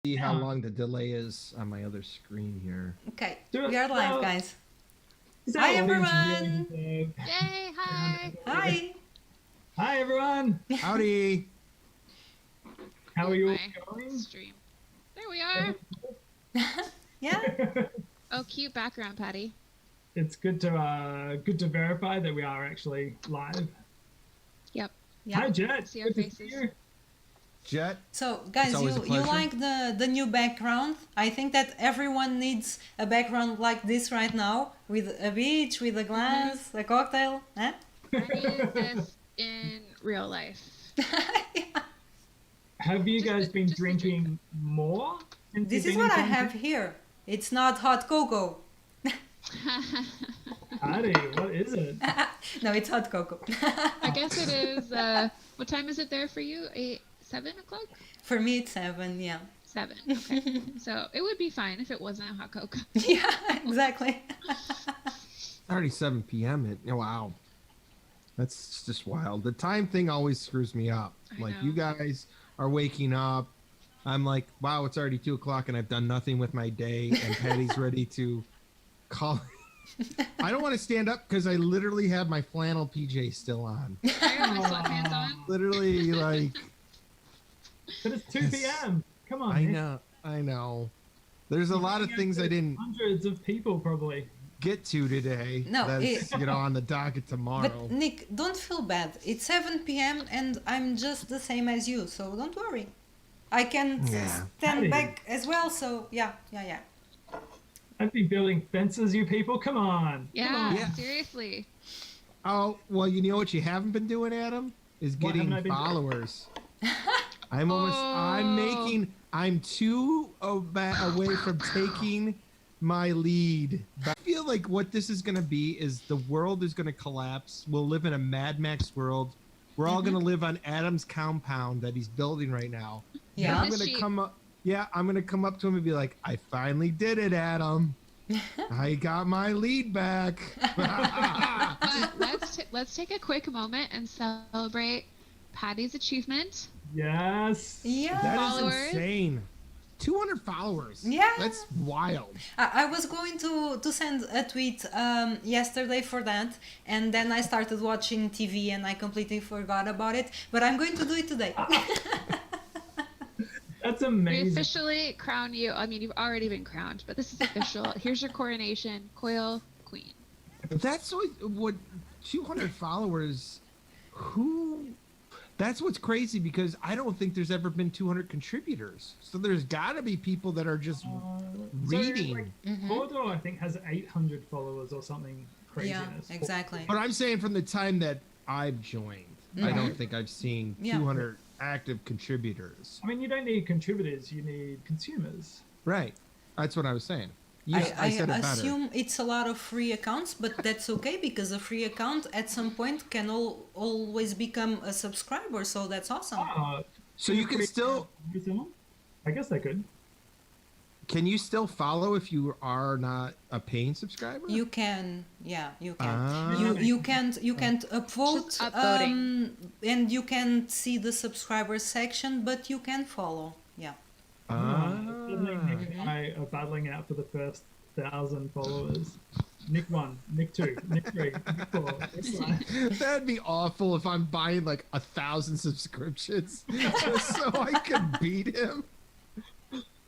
See how long the delay is on my other screen here. Okay, we are live, guys. Hi, everyone. Yay, hi. Hi. Hi, everyone. Howdy. How are you all My going? stream. There we are. Yeah. Oh, cute background, Patty. It's good to verify that we are actually live. Yep. Yeah. Hi, Jet. See our Good to faces. see you. Jet. So, guys, always a you pleasure. like the new background? I think that everyone needs a background like this right now, with a beach, with a glass, a cocktail. Huh? I need this in real life. Have you Just guys the- been just the drink. drinking more? since This you've is been what in I have quarantine? here. It's not hot cocoa. Patty, what is it? No, it's hot cocoa. I guess it is. What time is it there for you? 7 o'clock? For me, it's 7. Yeah. 7. Okay. So it would be fine if it wasn't a hot cocoa. Yeah. Exactly. Already 7 p.m. Wow. That's just wild. The time thing always screws me up. I Like, know. you guys are waking up. I'm like, wow, it's already 2 o'clock and I've done nothing with my day. And Patty's ready to call. I don't want to stand up because I literally have my flannel PJ still on. I have my sweatpants on. Literally, like, But it's 2 p.m. Come on. I Nick. know. I know. There's a lot of things I didn't Hundreds of people probably. get to today. No, That's, on the docket tomorrow. But Nick, don't feel bad. It's 7 p.m. and I'm just the same as you, so don't worry. I can Yeah. stand Patty. back as well, so yeah. I've been building fences, you people. Come on. Yeah, Come on. Yeah. seriously. Oh, well, you know what you haven't been doing, Adam? Is What getting haven't I been doing? followers. I'm 2 away from taking my lead. But I feel like what this is going to be is the world is going to collapse. We'll live in a Mad Max world. We're all going to live on Adam's compound that he's building right now. Yeah. And I'm This going to sheep. come up. Yeah, I'm going to come up to him and be like, I finally did it, Adam. I got my lead back. But let's take a quick moment and celebrate Patty's achievement. Yes. Yeah. That is Followers. insane. 200 followers. Yeah. That's wild. I was going to send a tweet yesterday for that, and then I started watching TV and I completely forgot about it, but I'm going to do it today. That's We amazing. officially crown you. I mean, you've already been crowned, but this is official. Here's your coronation, Coil Queen. That's what 200 followers. Who? That's what's crazy because I don't think there's ever been 200 contributors. So there's got to be people that are just reading. Gordo, I think, has 800 followers or something Yeah, craziness. exactly. But I'm saying from the time that I've joined, I don't think I've seen Yeah. 200 active contributors. I mean, you don't need contributors, you need consumers. Right. That's what I was saying. I said it better. assume it's a lot of free accounts, but that's okay because a free account at some point can always become a subscriber, so that's awesome. So you can still. I guess they could. Can you still follow if you are not a paying subscriber? You can, yeah, you can. Ah. You can't upvote, Just upvoting. and you can't see the subscriber section, but you can follow. Yeah. Suddenly Nick and I are battling out for the first 1,000 followers. Nick 1, Nick 2, Nick 3, Nick 4. It's like, That'd be awful if I'm buying like 1,000 subscriptions just so I could beat him.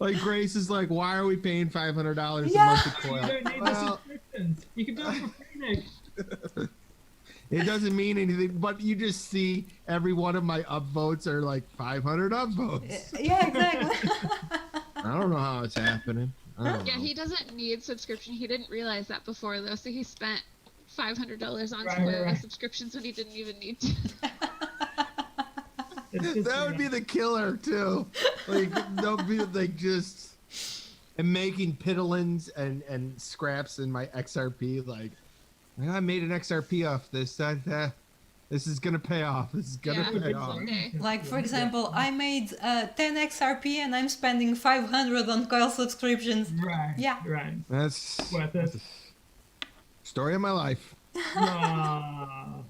Like Grace is like, why are we paying $500 Yeah. a month to you Coil? don't need the subscriptions. You can do it for free, Nick. It doesn't mean anything, but you just see every one of my upvotes are like 500 upvotes. Yeah, exactly. I don't know how it's happening. I don't Yeah, know. he doesn't need subscription. He didn't realize that before, though, so he spent $500 on Right, Coil right. subscriptions when he didn't even need to. It's just, That would be the killer too. Like don't be like just and making piddlings and scraps in my XRP. Like I made an XRP off this. This is gonna pay off. This is gonna Yeah. pay off. Someday. Like, for example, I made 10 XRP and I'm spending 500 on Coil subscriptions. Right. Yeah. Right. That's Worth it. story of my life. Ah.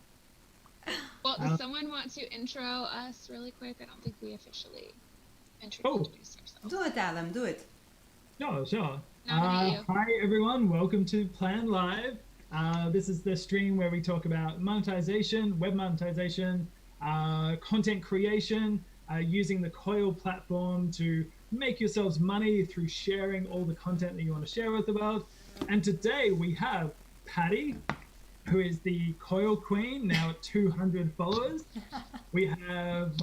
Well, does someone want to intro us really quick? I don't think we officially introduced ourselves. Do it, Adam. Do it. Sure. Nominate you. Hi, everyone. Welcome to Plan Live. This is the stream where we talk about monetization, web monetization, content creation, using the Coil platform to make yourselves money through sharing all the content that you want to share with the world. And today we have Patty, who is the Coil Queen, now at 200 followers. We have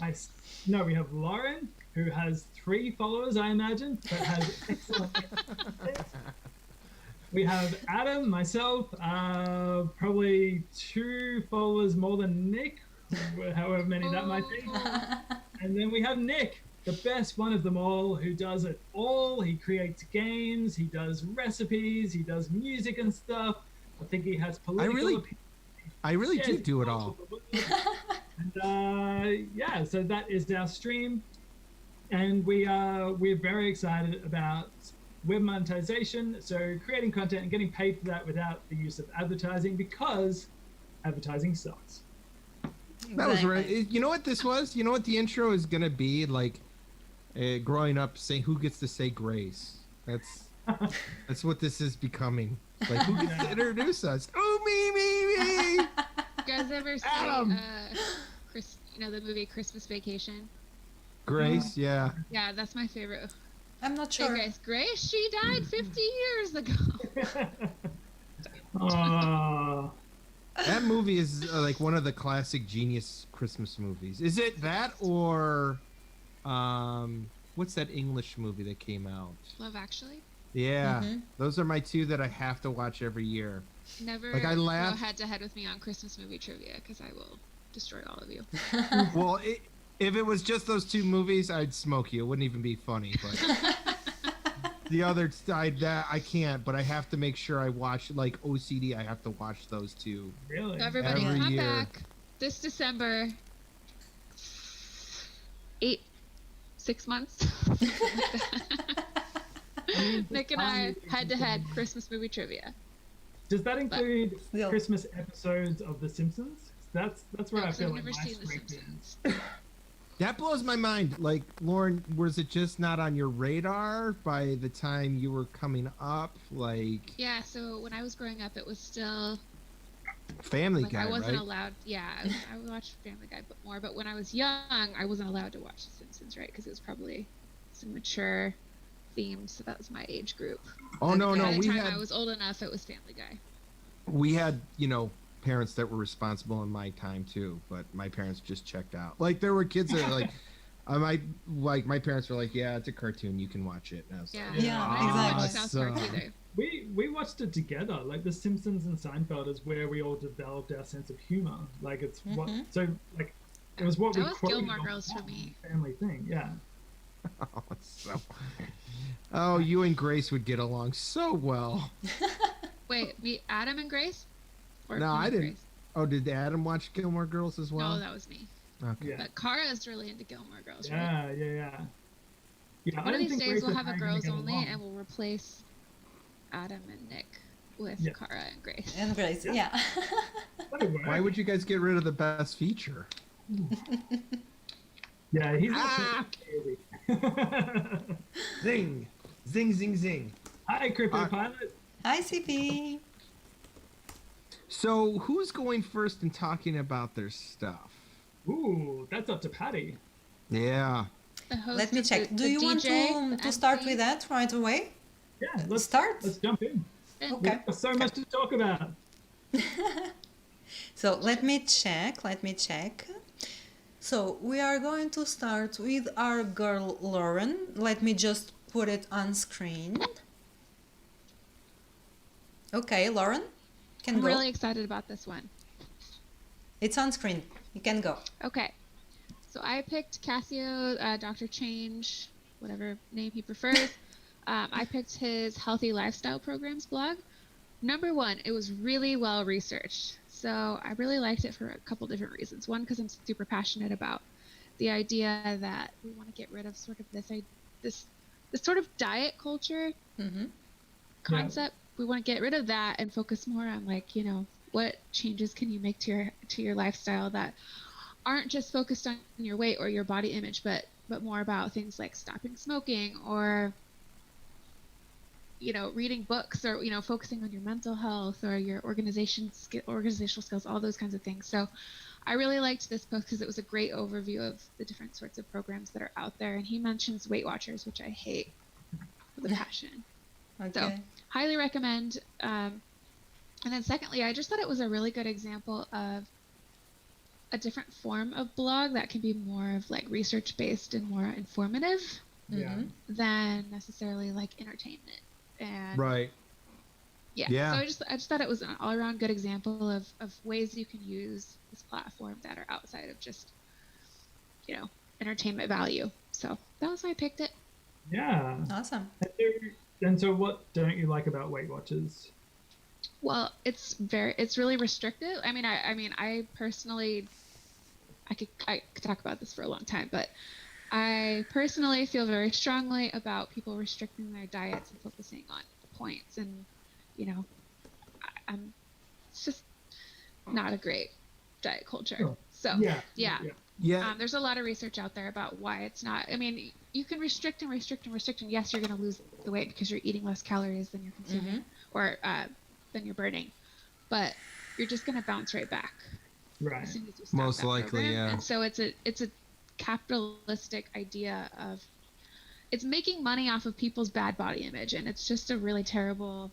we have Lauren, who has 3 followers, I imagine, but has excellent. We have Adam, myself, probably 2 followers more than Nick, however many that might be. And then we have Nick, the best one of them all, who does it all. He creates games, he does recipes, he does music and stuff. I think he has political opinions. I really do it all. And so that is our stream. And we're very excited about web monetization, so creating content and getting paid for that without the use of advertising, because advertising sucks. That was right. You know what this was? You know what the intro is gonna be like? Growing up, saying who gets to say grace. That's what this is becoming. Like, who gets to introduce us? Oh, me. You guys ever see the movie Christmas Vacation? Grace, yeah. Yeah, that's my favorite. I'm not Hey, sure. Grace, she died 50 years ago. That movie is like one of the classic genius Christmas movies. Is it that or what's that English movie that came out? Love Actually? Yeah, those are my 2 that I have to watch every year. Never Like, I laugh. go head to head with me on Christmas movie trivia, because I will destroy all of you. Well, if it was just those 2 movies, I'd smoke you. It wouldn't even be funny. But the other side, that I can't. But I have to make sure I watch, like OCD. I have to watch those 2. Really? So everybody Every come year. back this December. 6 months. Nick and I head to head Christmas movie trivia. Does that include Still. Christmas episodes of The Simpsons? That's where I feel I've like never my seen The strength Simpsons. is. That blows my mind. Like, Lauren, was it just not on your radar by the time you were coming up? Like, Yeah, so when I was growing up, it was still Family like Guy, I wasn't right? allowed. Yeah, I would watch Family Guy, but more. But when I was young, I wasn't allowed to watch The Simpsons, right? Because it was probably some mature themed, so that was my age group. Oh no, By the we time had I was old enough, it was Family Guy. parents that were responsible in my time too, but my parents just checked out. Like, there were kids that are like, my parents were like, yeah, it's a cartoon, you can watch it. And I was Yeah, like, Yeah, I didn't watch South Park awesome. either. We watched it together. Like, The Simpsons and Seinfeld is where we all developed our sense of humor. Like, it's what so like it was what That we was quoted Gilmore all the Girls for time, me. Family thing, yeah. Oh, you and Grace would get along so well. Wait, Adam and Grace? Or No, you I and didn't. Grace? Oh, did Adam watch Gilmore Girls as well? No, that was me. Okay. Yeah. But Kara is really into Gilmore Girls, right? Yeah. I One of don't these think days Grace we'll and have I a are gonna girls get only, along. and we'll replace Adam and Nick with Yeah. Kara and Grace. And Grace, yeah. That'll work. Why would you guys get rid of the best feature? Yeah, he's Ah! not Zing, zing, zing, zing. Hi, Crypto Pilot. Hi, CP. So, who's going first and talking about their stuff? Ooh, that's up to Patty. Yeah. The host Let me of check. the Do you want DJ, to start MC? with that right away? Yeah, let's Start? Let's jump in. Okay. We've got so much to talk about. So let me check. So we are going to start with our girl Lauren. Let me just put it on screen. Okay, Lauren, can I'm go. really excited about this one. It's on screen. You can go. Okay. So I picked Cassio, Dr. Change, whatever name he prefers. I picked his Healthy Lifestyle Programs blog. Number one, it was really well researched. So I really liked it for a couple different reasons. One, because I'm super passionate about the idea that we want to get rid of sort of this sort of diet culture Mm-hmm. concept. We want to get rid of that and focus more on, like, what changes can you make to your lifestyle that aren't just focused on your weight or your body image, but but more about things like stopping smoking or, reading books or, focusing on your mental health or your organizational skills, all those kinds of things. So I really liked this post because it was a great overview of the different sorts of programs that are out there. And he mentions Weight Watchers, which I hate with a passion. Okay. So highly recommend. And then secondly, I just thought it was a really good example of a different form of blog that can be more of like research based and more informative than necessarily like entertainment. And Right. Yeah. So I just thought it was an all around good example of ways you can use this platform that are outside of just, entertainment value. So that was why I picked it. Yeah. Awesome. And so what don't you like about Weight Watchers? Well, it's really restrictive. I personally, I could talk about this for a long time, but I personally feel very strongly about people restricting their diets and focusing on points, and it's just not a great diet culture. Sure. So Yeah. there's a lot of research out there about why it's not. I mean, you can restrict and yes, you're going to lose the weight because you're eating less calories than you're consuming or than you're burning, but you're just going to bounce right back. Right. As soon as you stop Most that likely, program. yeah. And so it's a capitalistic idea of it's making money off of people's bad body image, and it's just a really terrible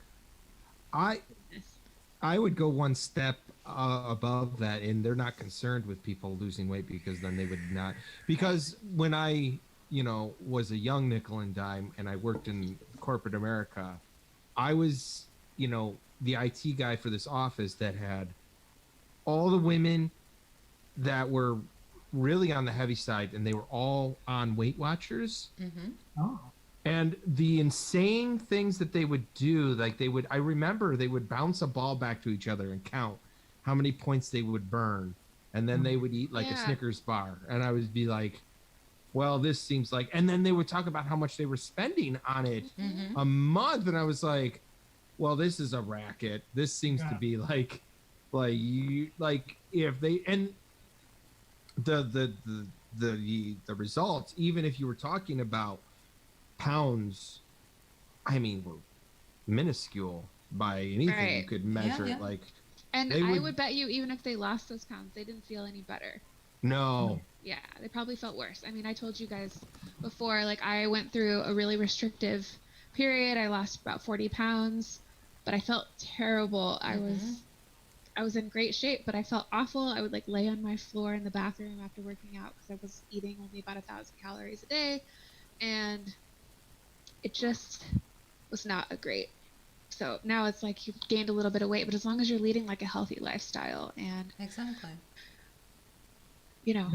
I would go one step above that, and they're not concerned with people losing weight because then they would not. Because when I, was a young nickel and dime and I worked in corporate America, I was, the IT guy for this office that had all the women that were really on the heavy side, and they were all on Weight Watchers. Oh. And the insane things that they would do, like I remember they would bounce a ball back to each other and count how many points they would burn. And then they would eat like a Snickers bar. And I would be like, well, this seems like, and then they would talk about how much they were spending on it a month. And I was like, well, this is a racket. This seems to be like if they, and the results, even if you were talking about pounds, were minuscule by anything you could measure it. Like, and I would bet you even if they lost those pounds, they didn't feel any better. No. Yeah, they probably felt worse. I mean, I told you guys before, like I went through a really restrictive period. I lost about 40 pounds, but I felt terrible. I was in great shape, but I felt awful. I would like lay on my floor in the bathroom after working out because I was eating only about 1,000 calories a day, and it just was not a great. So now it's like you've gained a little bit of weight, but as long as you're leading like a healthy lifestyle and exactly, eating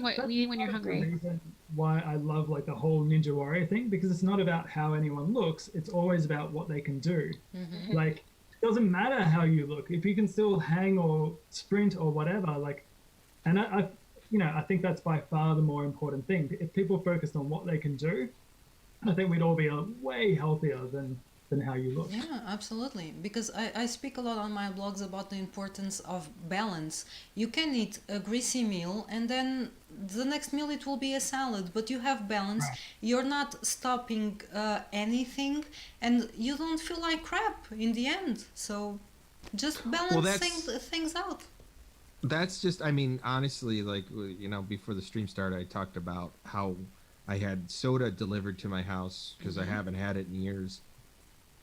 when you're hungry. The reason why I love like the whole Ninja Warrior thing, because it's not about how anyone looks; it's always about what they can do. Like, it doesn't matter how you look if you can still hang or sprint or whatever. Like, and I think that's by far the more important thing. If people focused on what they can do, I think we'd all be way healthier than how you look. Yeah, absolutely. Because I speak a lot on my blogs about the importance of balance. You can eat a greasy meal and then the next meal it will be a salad, but you have balance. Right. You're not stopping anything, and you don't feel like crap in the end. So just balance things out. That's just, honestly, like, before the stream started, I talked about how I had soda delivered to my house because I haven't had it in years.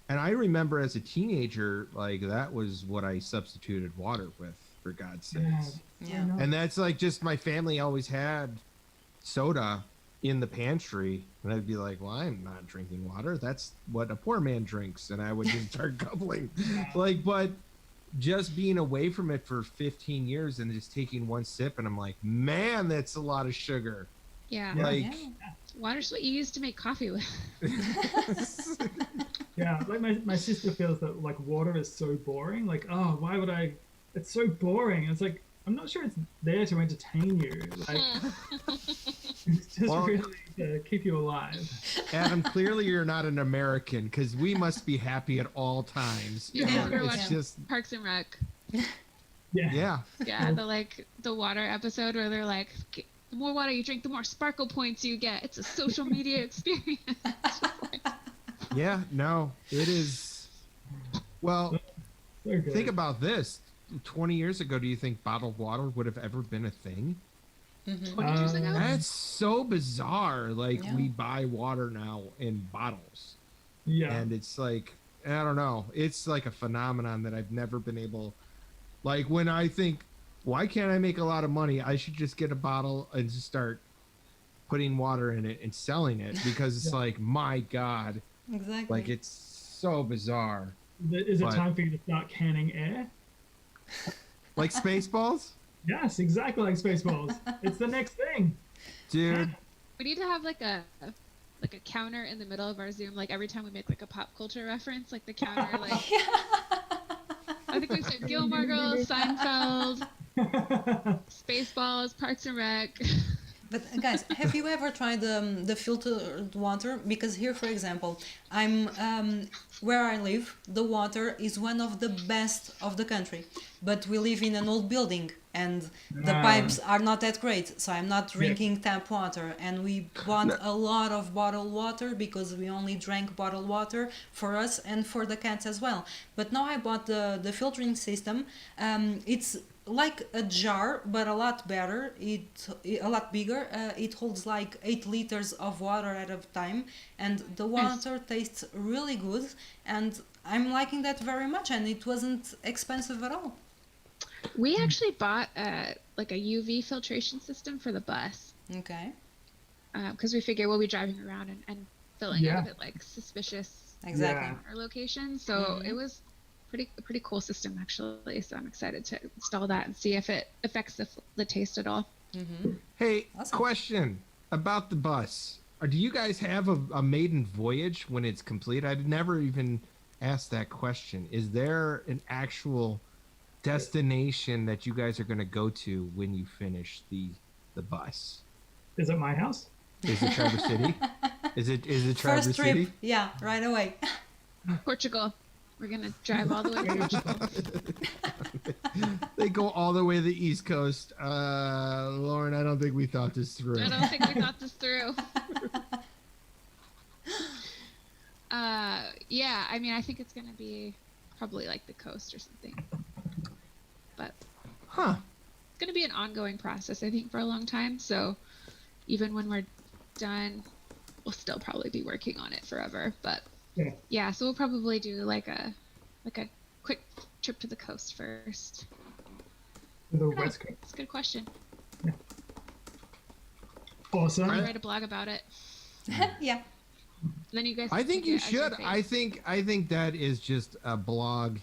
And I remember as a teenager, like, that was what I substituted water with, for God's sakes. Yeah. And that's like just my family always had soda in the pantry. And I'd be like, well, I'm not drinking water. That's what a poor man drinks. And I would just start gubbling. But just being away from it for 15 years and just taking one sip, and I'm like, man, that's a lot of sugar. Yeah. Water's what you used to make coffee with. Yeah, like my sister feels that like water is so boring. Like, oh, why would I? It's so boring. It's like, I'm not sure it's there to entertain you. Like, it's just really to keep you alive. Adam, clearly you're not an American, because we must be happy at all times. It's just Parks and Rec. Yeah. Yeah, the water episode where they're like, the more water you drink, the more sparkle points you get. It's a social media experience. Yeah, no, it is. Well, So good. think about this. 20 years ago, do you think bottled water would have ever been a thing? 20 years ago? That's so bizarre. Like, Yeah. we buy water now in bottles. Yeah. And it's like, I don't know. It's like a phenomenon that I've never been able. Like, when I think, why can't I make a lot of money? I should just get a bottle and just start putting water in it and selling it, because it's like, my God. Exactly. Like, it's so bizarre. Is it But- time for you to start canning air? Like Spaceballs? Yes, exactly like Spaceballs. It's the next thing. Dude. We need to have like a counter in the middle of our Zoom, like every time we make like a pop culture reference, like the counter, like I think we said Gilmore Girls, Seinfeld, Spaceballs, Parks and Rec. But guys, have you ever tried the filtered water? Because here, for example, I'm where I live, the water is one of the best of the country. But we live in an old building, and the pipes are not that great. So I'm not drinking tap water. And we bought a lot of bottled water because we only drank bottled water for us and for the cats as well. But now I bought the filtering system. It's like a jar, but a lot better. A lot bigger. It holds like 8 liters of water at a time, and the water tastes really good. And I'm liking that very much, and it wasn't expensive at all. We actually bought like a UV filtration system for the bus Okay, because we figure we'll be driving around and filling Yeah. up at like suspicious exactly. Yeah. our locations. So it was a pretty cool system actually. So I'm excited to install that and see if it affects the taste at all. Hey, Awesome. question about the bus. Do you guys have a maiden voyage when it's complete? I'd never even asked that question. Is there an actual destination that you guys are going to go to when you finish the bus? Is it my house? Is it Traverse City? Is it Traverse First trip, City? yeah, right away. Portugal. We're gonna drive all the way to Portugal. They go all the way to the East Coast. Lauren, I don't think we thought this through. I don't think we thought this through. Yeah, I mean, I think it's gonna be probably like the coast or something. But Huh. it's gonna be an ongoing process, I think, for a long time. So even when we're done, we'll still probably be working on it forever. But Yeah. yeah, so we'll probably do like a quick trip to the coast first. To the I don't know. West Coast. It's a good question. Awesome. I'll write a blog about it. Yeah. Then you guys. I think can you take it as your should. thing. I think that is just a blog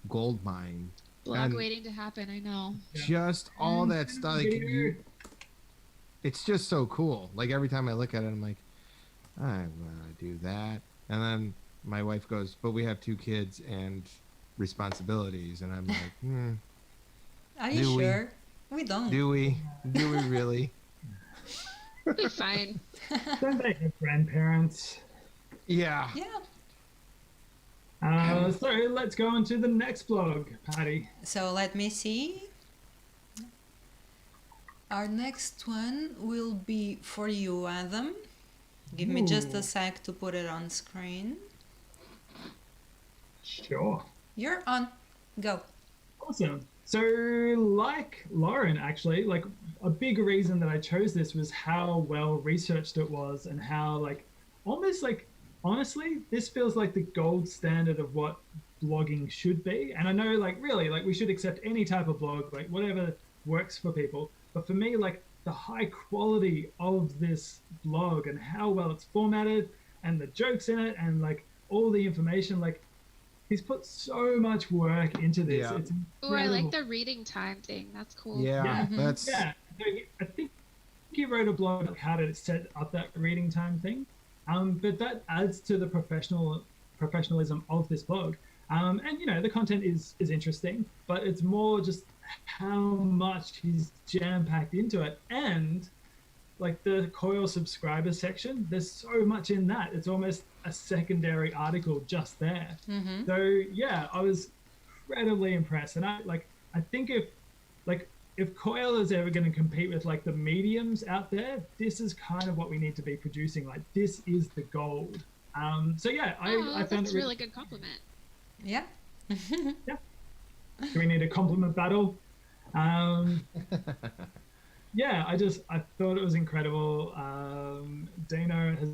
gold mine. Blog and waiting to happen. I know. Just all that stuff. Like, it's just so cool. Like, every time I look at it, I'm like, I want to do that. And then my wife goes, but we have 2 kids and responsibilities. And I'm like, Are you Do we? sure? We don't. do we? Do we really? It'll be fine. Don't they have grandparents? Yeah. Yeah. So let's go on to the next blog, Patty. So let me see. Our next one will be for you, Adam. Give me just Ooh. a sec to put it on screen. Sure. You're on. Go. Awesome. So, like Lauren, actually, like a big reason that I chose this was how well researched it was, and how almost honestly, this feels like the gold standard of what blogging should be. And I know really we should accept any type of blog, like whatever works for people. But for me, the high quality of this blog and how well it's formatted and the jokes in it and all the information, he's put so much work into this. Yeah. It's Oh, I like incredible. the reading time thing. That's cool. Yeah. Yeah. That's. Yeah, so I think he wrote a blog on how to set up that reading time thing. But that adds to the professionalism of this blog. And the content is interesting, but it's more just how much he's jam packed into it. And the Coil subscriber section, there's so much in that. It's almost a secondary article just there. So yeah, I was incredibly impressed. And I think if if Coil is ever going to compete with like the mediums out there, this is kind of what we need to be producing. Like this is the gold. So yeah, I found that's it a really good compliment. Yeah. yeah. Do we need a compliment battle? Yeah, I thought it was incredible. Dana has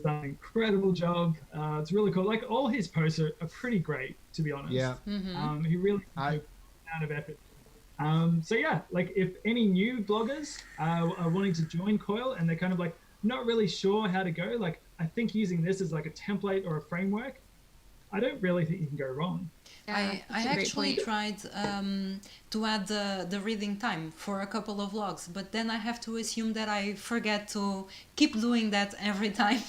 done an incredible job. It's really cool. Like all his posts are pretty great, to be honest. Yeah. He really put an amount of effort. So yeah, like if any new bloggers are wanting to join Coil and they're kind of like not really sure how to go, like I think using this as like a template or a framework, I don't really think you can go wrong. I actually tried to add the reading time for a couple of logs, but then I have to assume that I forget to keep doing that every time.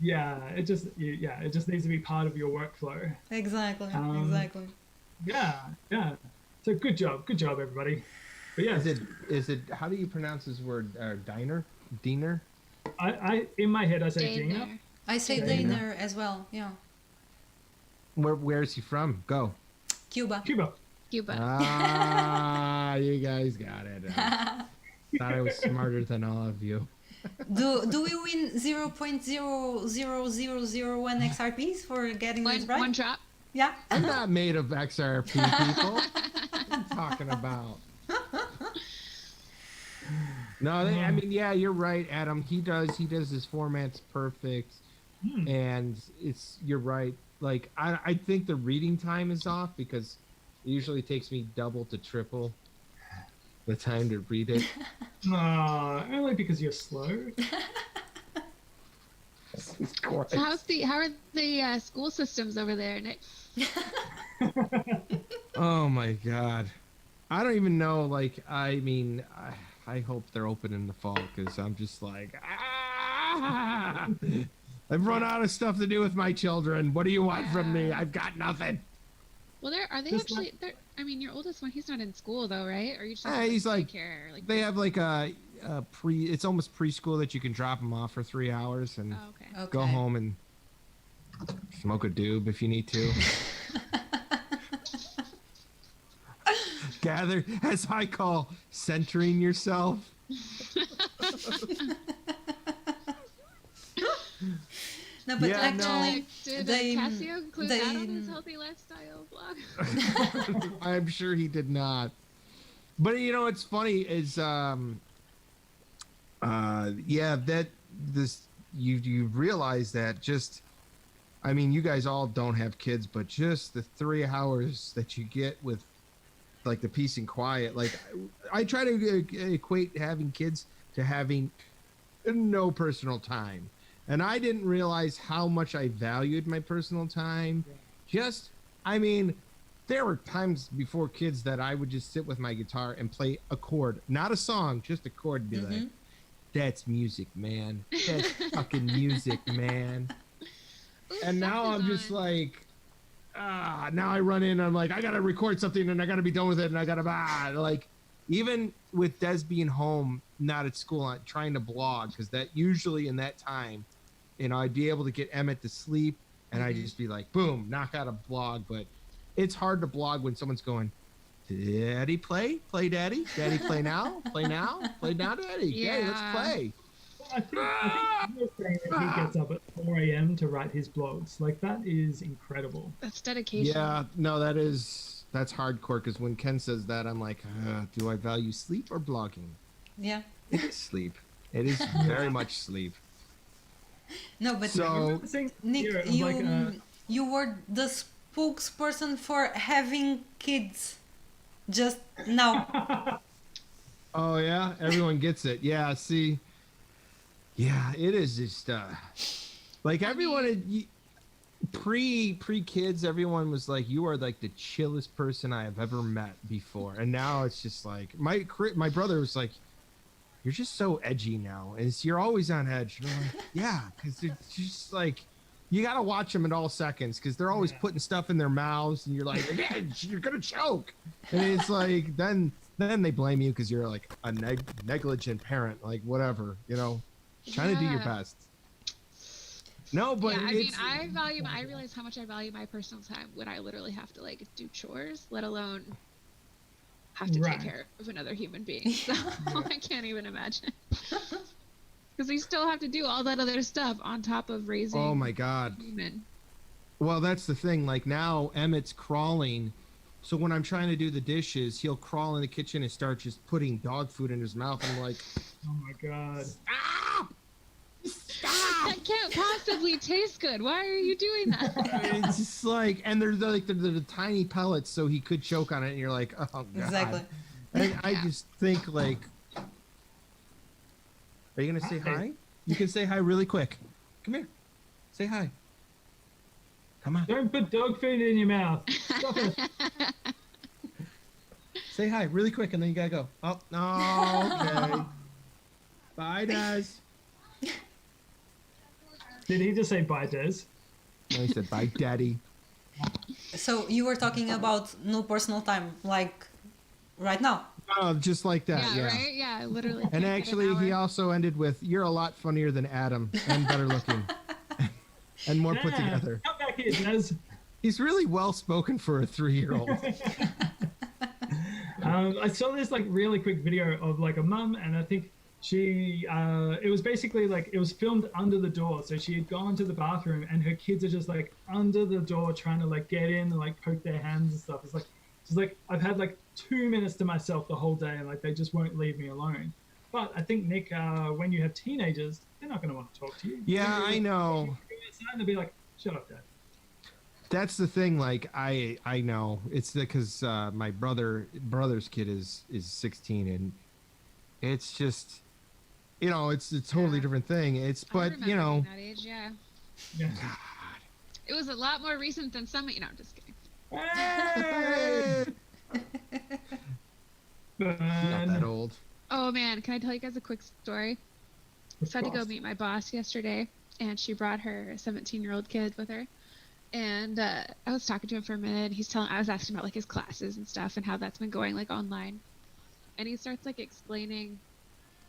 Yeah, it just needs to be part of your workflow. Exactly. Yeah. So good job, everybody. But yeah, is it? How do you pronounce his word? Diener. I in my head I say Dina. I say Dana as well. Yeah. Where is he from? Go. Cuba. Ah, you guys got it. Thought I was smarter than all of you. Do we win 0.00001 XRPs for getting this right? One drop. Yeah. I'm not made of XRP, people. What are you talking about? No, I mean, yeah, you're right, Adam. He does his formats perfect, and you're right. Like I think the reading time is off because it usually takes me double to triple the time to read it. Only because you're slow. So how are the school systems over there, Nick? Oh my God, I don't even know. Like, I mean, I hope they're open in the fall because I'm just like, I've run out of stuff to do with my children. What do you want from me? I've got nothing. Well, are they actually? I mean, your oldest one, he's not in school though, right? Or you just he's like, care, like they have like a it's almost preschool that you can drop them off for 3 hours and go home and smoke a doob if you need to. Gather, as I call, centering yourself. No, but actually, did Cassio include that on his healthy lifestyle blog? I'm sure he did not. But you know, what's funny is, you realize that just, I mean, you guys all don't have kids, but just the 3 hours that you get with, like, the peace and quiet. Like, I try to equate having kids to having no personal time. And I didn't realize how much I valued my personal time. I mean, there were times before kids that I would just sit with my guitar and play a chord, not a song, just a chord, and be like, that's music, man. That's fucking music, man. And now I'm just like, now I run in and I'm like, I gotta record something and I gotta be done with it and I gotta, like, even with Des being home, not at school, I'm trying to blog, because that usually in that time, you know, I'd be able to get Emmett to sleep and I'd just be like, boom, knock out a blog. But it's hard to blog when someone's going, Daddy, play Daddy, Daddy, play now, play now, Daddy, Yeah. Daddy, let's play. I think you're saying that he gets up at 4 a.m. to write his blogs. Like, that is incredible. That's dedication. Yeah, no, that's hardcore, because when Ken says that, I'm like, do I value sleep or blogging? Yeah. It is sleep. It is very much sleep. No, but So, Nick, you were the spokesperson for having kids just now. oh yeah, everyone gets it. Yeah, see, yeah, it is just like everyone pre kids, everyone was like, you are like the chillest person I have ever met before, and now it's just like my brother was like, you're just so edgy now, and you're always on edge. And I'm like, yeah, because it's just like, you gotta watch them at all seconds, because they're always putting stuff in their mouths, and you're like, you're gonna choke, and it's like then they blame you because you're like a negligent parent, like whatever, you know, trying to do your best. No, but yeah, I mean, I realize how much I value my personal time when I literally have to like do chores, let alone have to Right. take care of another human being. So I can't even imagine. Because we still have to do all that other stuff on top of raising Oh my God. a human. Well, that's the thing. Like now, Emmett's crawling. So when I'm trying to do the dishes, he'll crawl in the kitchen and start just putting dog food in his mouth. I'm like, Oh my god. stop! Stop! That can't possibly taste good. Why are you doing that? It's just like, and they're the tiny pellets, so he could choke on it. And you're like, oh God. Exactly. And I Yeah. just think like, are you gonna say hi? You can say hi really quick. Come here. Say hi. Come on. Don't put dog food in your mouth. Stop it. Say hi really quick, and then you gotta go. Oh, no, okay. Bye, Des. Did he just say bye, Des? No, he said bye, Daddy. So you were talking about no personal time, like right now. Oh, just like that, Yeah, yeah. right? Yeah, literally. And can't get an actually, he hour. also ended with, "You're a lot funnier than Adam, and better looking, and more put Yeah. together." Come back here, Des. He's really well spoken for a 3-year-old. I saw this like really quick video of like a mum, and I think she it was basically like it was filmed under the door. So she had gone to the bathroom, and her kids are just like under the door trying to like get in and like poke their hands and stuff. It's like she's like, I've had like 2 minutes to myself the whole day, and like they just won't leave me alone. But I think Nick, when you have teenagers, they're not going to want to talk to you. Yeah, I know. They'll be like, "Shut up, Dad." That's the thing. Like, I know it's because my brother's kid is 16, and it's just, it's a totally Yeah. different thing. It's, I but remember being that age, yeah. Yeah. It was a lot more recent than some. I'm just kidding. Hey! Not that old. Oh man, can I tell you guys a quick story? Of So I had to go course. meet my boss yesterday, and she brought her 17-year-old kid with her. And I was talking to him for a minute. I was asking about like his classes and stuff and how that's been going like online. And he starts like explaining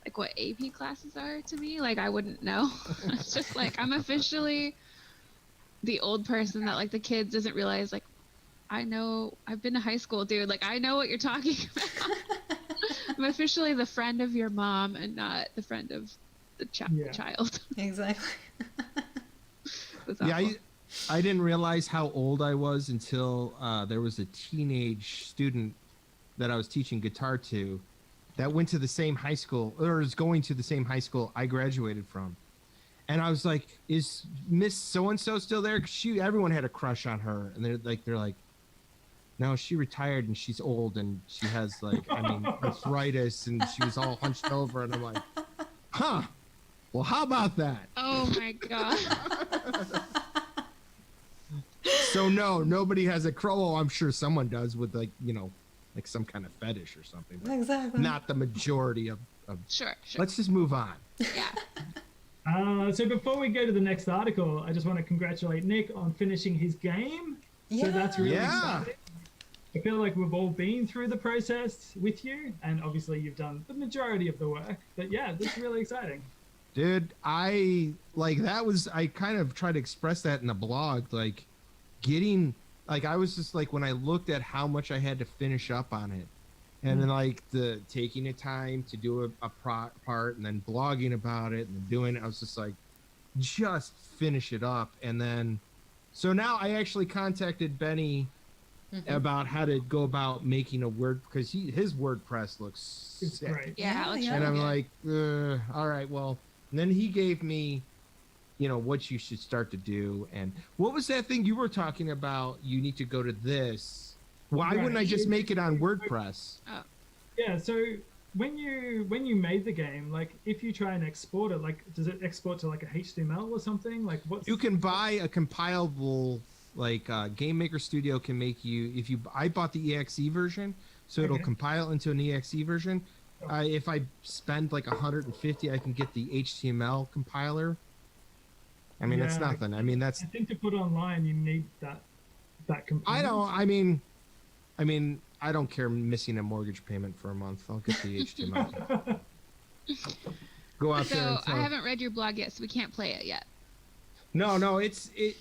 like what AP classes are to me. Like I wouldn't know. It's just like I'm officially the old person that like the kid doesn't realize like I've been to high school, dude. Like I know what you're talking about. I'm officially the friend of your mom and not the friend of the Yeah. child. Exactly. It was Yeah, awful. I didn't realize how old I was until there was a teenage student that I was teaching guitar to that went to the same high school, or is going to the same high school I graduated from. And I was like, "Is Miss So-and-so still there?" 'Cause everyone had a crush on her. And they're like, "No, she retired and she's old and she has like, arthritis and she was all hunched over." And I'm like, "Huh, well, how about that?" Oh my god. So no, nobody has a crow. Oh, I'm sure someone does with like some kind of fetish or something. But Exactly. not the majority of. Sure. Let's just move on. Yeah. So before we go to the next article, I just want to congratulate Nick on finishing his game. So that's really Yeah. exciting. I feel like we've all been through the process with you, and obviously you've done the majority of the work. But yeah, that's really exciting. Dude, I kind of tried to express that in the blog, like I was just like, when I looked at how much I had to finish up on it, and then like the taking the time to do a part and then blogging about it and doing it, I was just like, just finish it up. And then, so now I actually contacted Benny about how to go about making a word, because his WordPress looks It's sick. great. Yeah. Yeah, I'll yeah. check And I'm it. like, all right, well. And then he gave me, what you should start to do. And what was that thing you were talking about? You need to go to this. Why Right. wouldn't I just make it on WordPress? Yeah. So when you made the game, like if you try and export it, like does it export to like a HTML or something? Like what's You can buy a compilable, like Game Maker Studio can make you. I bought the EXE version, so it'll Okay. compile into an EXE version. Oh. If I spend like 150, I can get the HTML compiler. I mean, that's Yeah. nothing. I mean, that's I think to put online, you need that component. I mean, I don't care missing a mortgage payment for a month. I'll get the HTML. Go out there So and I tell. haven't read your blog yet, so we can't play it yet. No,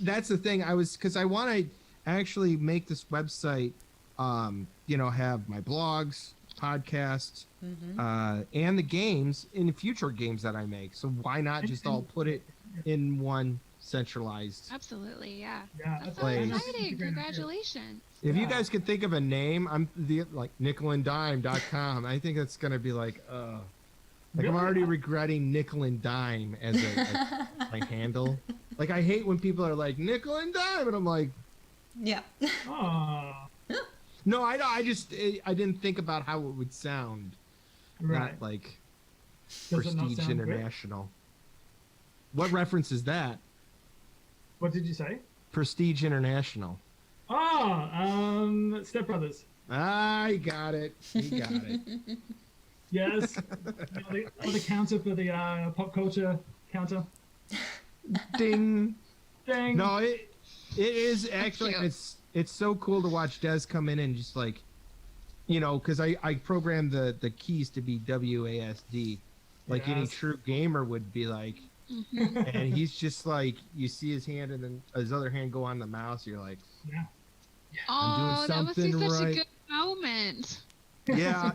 that's the thing. Because I want to actually make this website, have my blogs, podcast, and the games in future games that I make. So why not just all put it in one centralized? Absolutely, yeah. Yeah, That's so place. exciting. Congratulations. If you guys could think of a name, I'm like NickelNDime.com. I think that's gonna be like Really? I'm already regretting Nickel and Dime as my handle. Like I hate when people are like Nickel and Dime, and I'm like, Yeah. Oh, no, I didn't think about how it would sound. right. Not like Does it not Prestige sound good? International. What reference is that? What did you say? Prestige International. Oh, Step Brothers. I got it. You got it. Yes. the counter for the pop culture counter. Ding. Dang. No, it is actually cute. it's so cool to watch Des come in and just like, because I programmed the keys to be WASD, like any Yes. true gamer would be like, and he's just like, you see his hand and then his other hand go on the mouse. You're like, Yeah. Oh, that must be something such a right. good moment. yeah.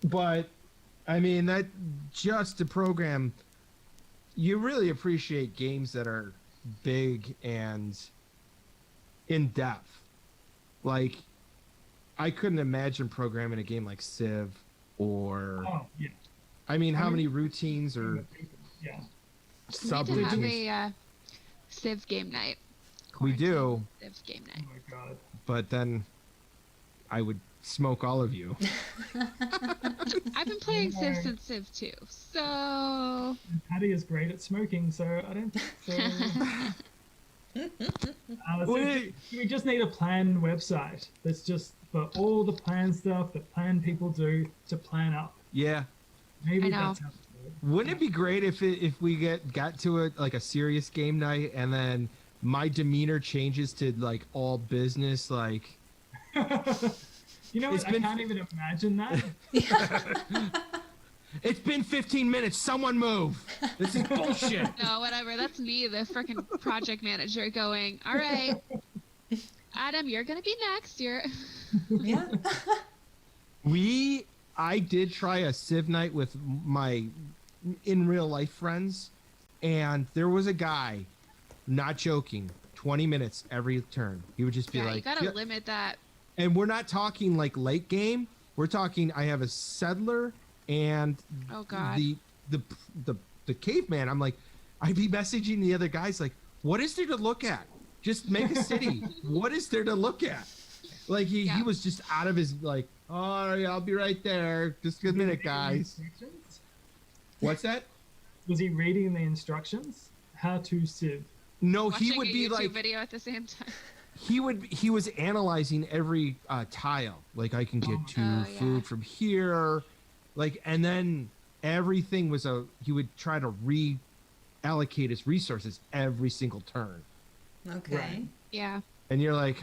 But I mean, that just to program, you really appreciate games that are big and in depth. Like, I couldn't imagine programming a game like Civ or, Oh, yeah. I mean, how many routines or Yeah. sub We need to have routines? a Civ game night. We do, Civ game Oh night. my god. but then I would smoke all of you. I've been playing Civ No. since Civ 2, so Patty is great at smoking, so I don't think so. So Wait. we just need a plan website that's just for all the plan stuff that plan people do to plan up. Yeah. Maybe I know. that's how to do it. Wouldn't it be great if we got to a serious game night and then my demeanor changes to like all business, like You know It's what? I been- can't even imagine that. it's been 15 minutes, someone move. This is bullshit. no, whatever. That's me, the freaking project manager, going, all right, Adam, you're gonna be next. You're Yeah. I did try a Civ night with my in real life friends, and there was a guy, not joking, 20 minutes every turn. He would just be yeah, like, you gotta "Yeah." limit that. And we're not talking like late game. We're talking I have a settler and Oh god. the caveman. I'm like, I'd be messaging the other guys like, what is there to look at? Just make a city. What is there to look at? Like he Yeah. was just out of his like, oh yeah, I'll be right there. Just a minute, guys. Instructions? What's that? Was he reading the instructions? How to Civ. No, Watching he would a be YouTube like video at the same time. he was analyzing every tile. Like I can get two yeah. food from here, like, and then everything was he would try to reallocate his resources every single turn. Okay. Right. Yeah. And you're like,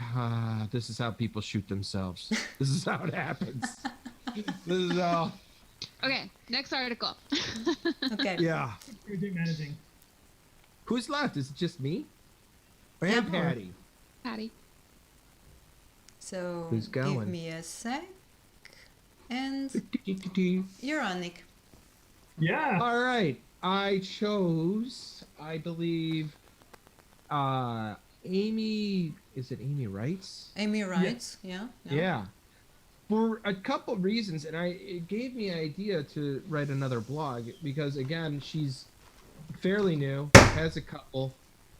this is how people shoot themselves. This is how it happens. This is how. Okay, next article. Okay. Yeah. Project managing. Who's left? Is it just me? And Yeah. Patty. Patty. So Who's give going? me a sec. And you're on, Nick. Yeah. All right. I chose, I believe, Amy. Is it Amy Wrights? Amy writes. Yeah. Yeah. For a couple reasons, and it gave me an idea to write another blog because again, she's fairly new, has a couple.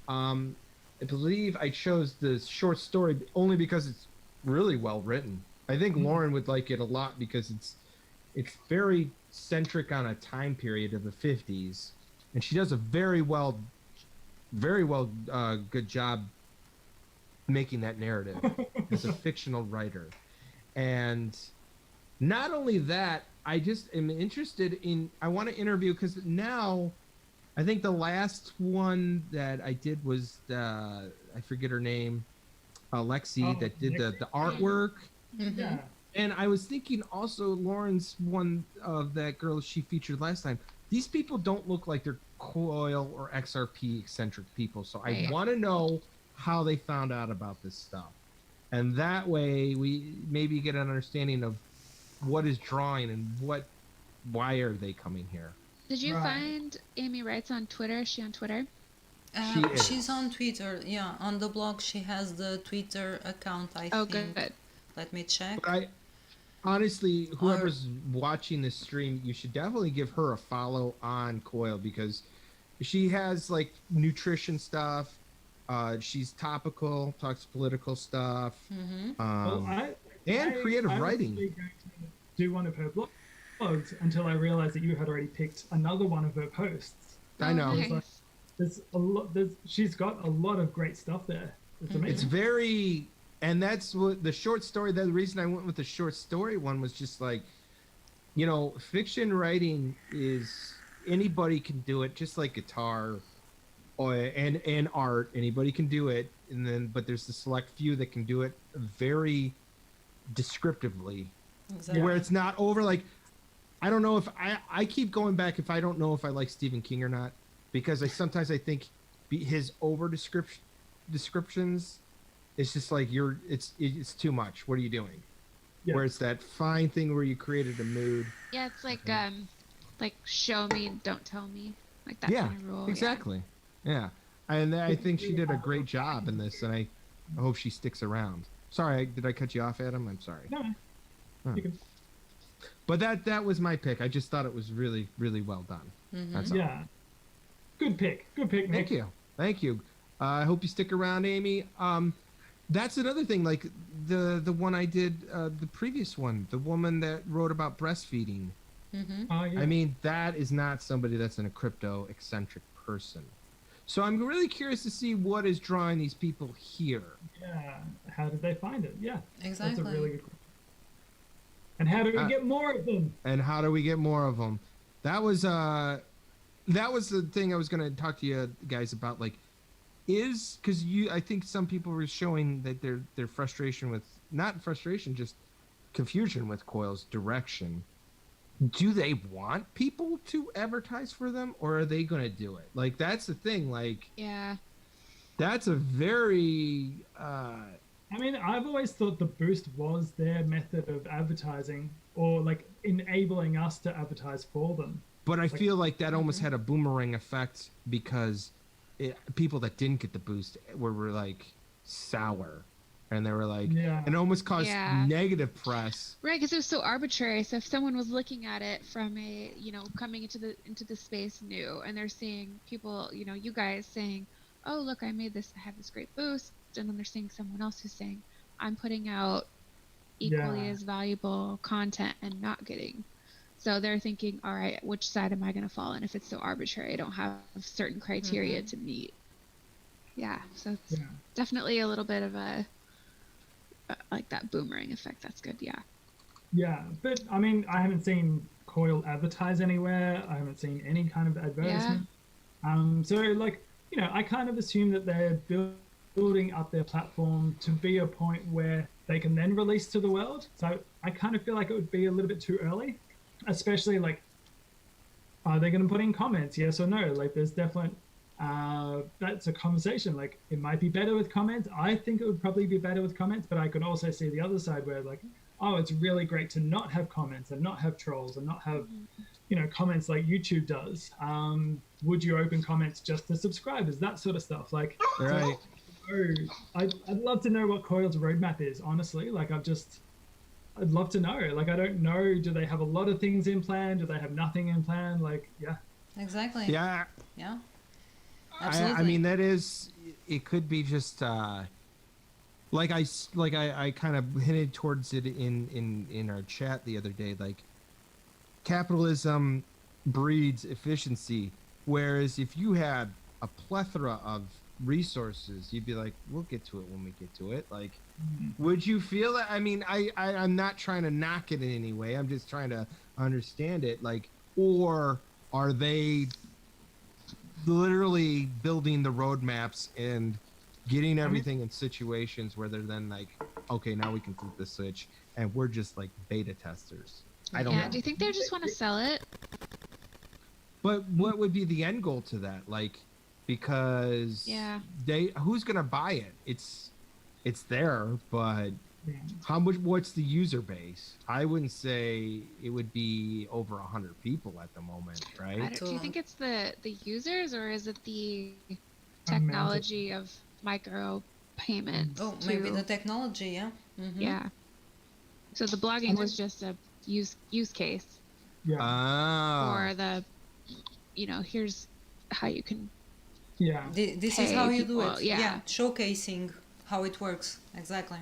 I believe I chose the short story only because it's really well written. I think Lauren would like it a lot because it's very centric on a time period of the 50s, and she does a very well good job making that narrative as a fictional writer. And not only that, I just am interested in, I want to interview, because now I think the last one that I did was I forget her name, Lexi, that did the artwork. Yeah. And I was thinking also Lauren's one of that girl she featured last time. These people don't look like they're Coil or XRP eccentric people. So I Right. want to know how they found out about this stuff. And that way we maybe get an understanding of what is drawing and why are they coming here? Did you Right. find Amy Wright's on Twitter? Is she on Twitter? She is. She's on Twitter. Yeah, on the blog she has the Twitter account. I Oh, think. good. Let me check. But I honestly, whoever's watching this stream, you should definitely give her a follow on Coil because she has like nutrition stuff. She's topical, talks political stuff, Well, and creative I was writing. actually going to do one of her blogs until I realized that you had already picked another one of her posts. I know. Nice. Like, there's a lot. She's got a lot of great stuff there. It's amazing. It's very, and that's what the short story. The reason I went with the short story one was just like, you know, fiction writing is anybody can do it, just like guitar, and art. Anybody can do it, and then but there's the select few that can do it very descriptively, Exactly. where it's not over. Like, I don't know if I keep going back if I don't know if I like Stephen King or not, because I think his over descriptions, it's just like it's too much. What are you doing? Yeah. Where it's that fine thing where you created a mood. Yeah, it's like show me, don't tell me, like that Yeah, kind of rule. exactly. Yeah, and I think she did a great job in this, and I hope she sticks around. Sorry, did I cut you off, Adam? I'm sorry. No, Huh. you can, But that was my pick. I just thought it was really, really well done. That's all. yeah. Good pick. Good pick, Nick. Thank you. I hope you stick around, Amy. That's another thing. Like the one I did, the previous one, the woman that wrote about breastfeeding. Oh, yeah. I mean, that is not somebody that's in a crypto eccentric person. So I'm really curious to see what is drawing these people here. Yeah. How did they find it? Yeah. Exactly. That's a really good question. And how do we get more of them? And how do we get more of them? That was the thing I was going to talk to you guys about. Like, because I think some people were showing that their frustration with, not frustration, just confusion with Coil's direction. Do they want people to advertise for them, or are they going to do it? Like, that's the thing. Like, Yeah. that's a very I mean, I've always thought the boost was their method of advertising, or like enabling us to advertise for them. but I feel like that almost had a boomerang effect because people that didn't get the boost were like sour, and they were like, Yeah. it almost caused Yeah. negative press. Right, because it was so arbitrary. So if someone was looking at it from a, coming into the space new, and they're seeing people, you guys saying, "Oh, look, I have this great boost," and then they're seeing someone else who's saying, "I'm putting out equally Yeah. as valuable content and not getting." So they're thinking, "All right, which side am I going to fall in if it's so arbitrary? I don't have certain criteria to meet." Yeah, so it's Yeah. definitely a little bit of a like that boomerang effect. That's good. Yeah. Yeah, but I mean, I haven't seen Coil advertise anywhere. I haven't seen any kind of advertisement. So like, I kind of assume that they're building up their platform to be a point where they can then release to the world. So I kind of feel like it would be a little bit too early, especially like, are they going to put in comments? Yes or no? Like, there's definitely that's a conversation. Like, it might be better with comments. I think it would probably be better with comments, but I could also see the other side where like, oh, it's really great to not have comments and not have trolls and not have, comments like YouTube does. Would you open comments just to subscribers? That sort of stuff. Like, Right. I'd love to know what Coil's roadmap is, honestly. Like, I'd love to know. Like, I don't know. Do they have a lot of things in plan? Do they have nothing in plan? Like, yeah. Exactly. Yeah. Yeah. Absolutely. I mean, it could be just like I kind of hinted towards it in our chat the other day. Like, capitalism breeds efficiency, whereas if you had a plethora of resources, you'd be like, we'll get to it when we get to it. Like, would you feel that? I mean, I'm not trying to knock it in any way. I'm just trying to understand it. Like, or are they literally building the roadmaps and getting everything in situations where they're then like, okay, now we can flip the switch, and we're just like beta testers. I don't know. Do you think they just want to sell it? But what would be the end goal to that? Like, because Yeah. who's gonna buy it? It's there, but Yeah. What's the user base? I wouldn't say it would be over 100 people at the moment, right? Do you think it's the users, or is it the Amount of- technology of micro payments? Oh, maybe the technology, yeah. Mm-hmm. Yeah. So the blogging was just a use case Yeah. for the, here's how you can. Yeah. This Pay is how you do people, it. yeah. Showcasing how it works. Exactly.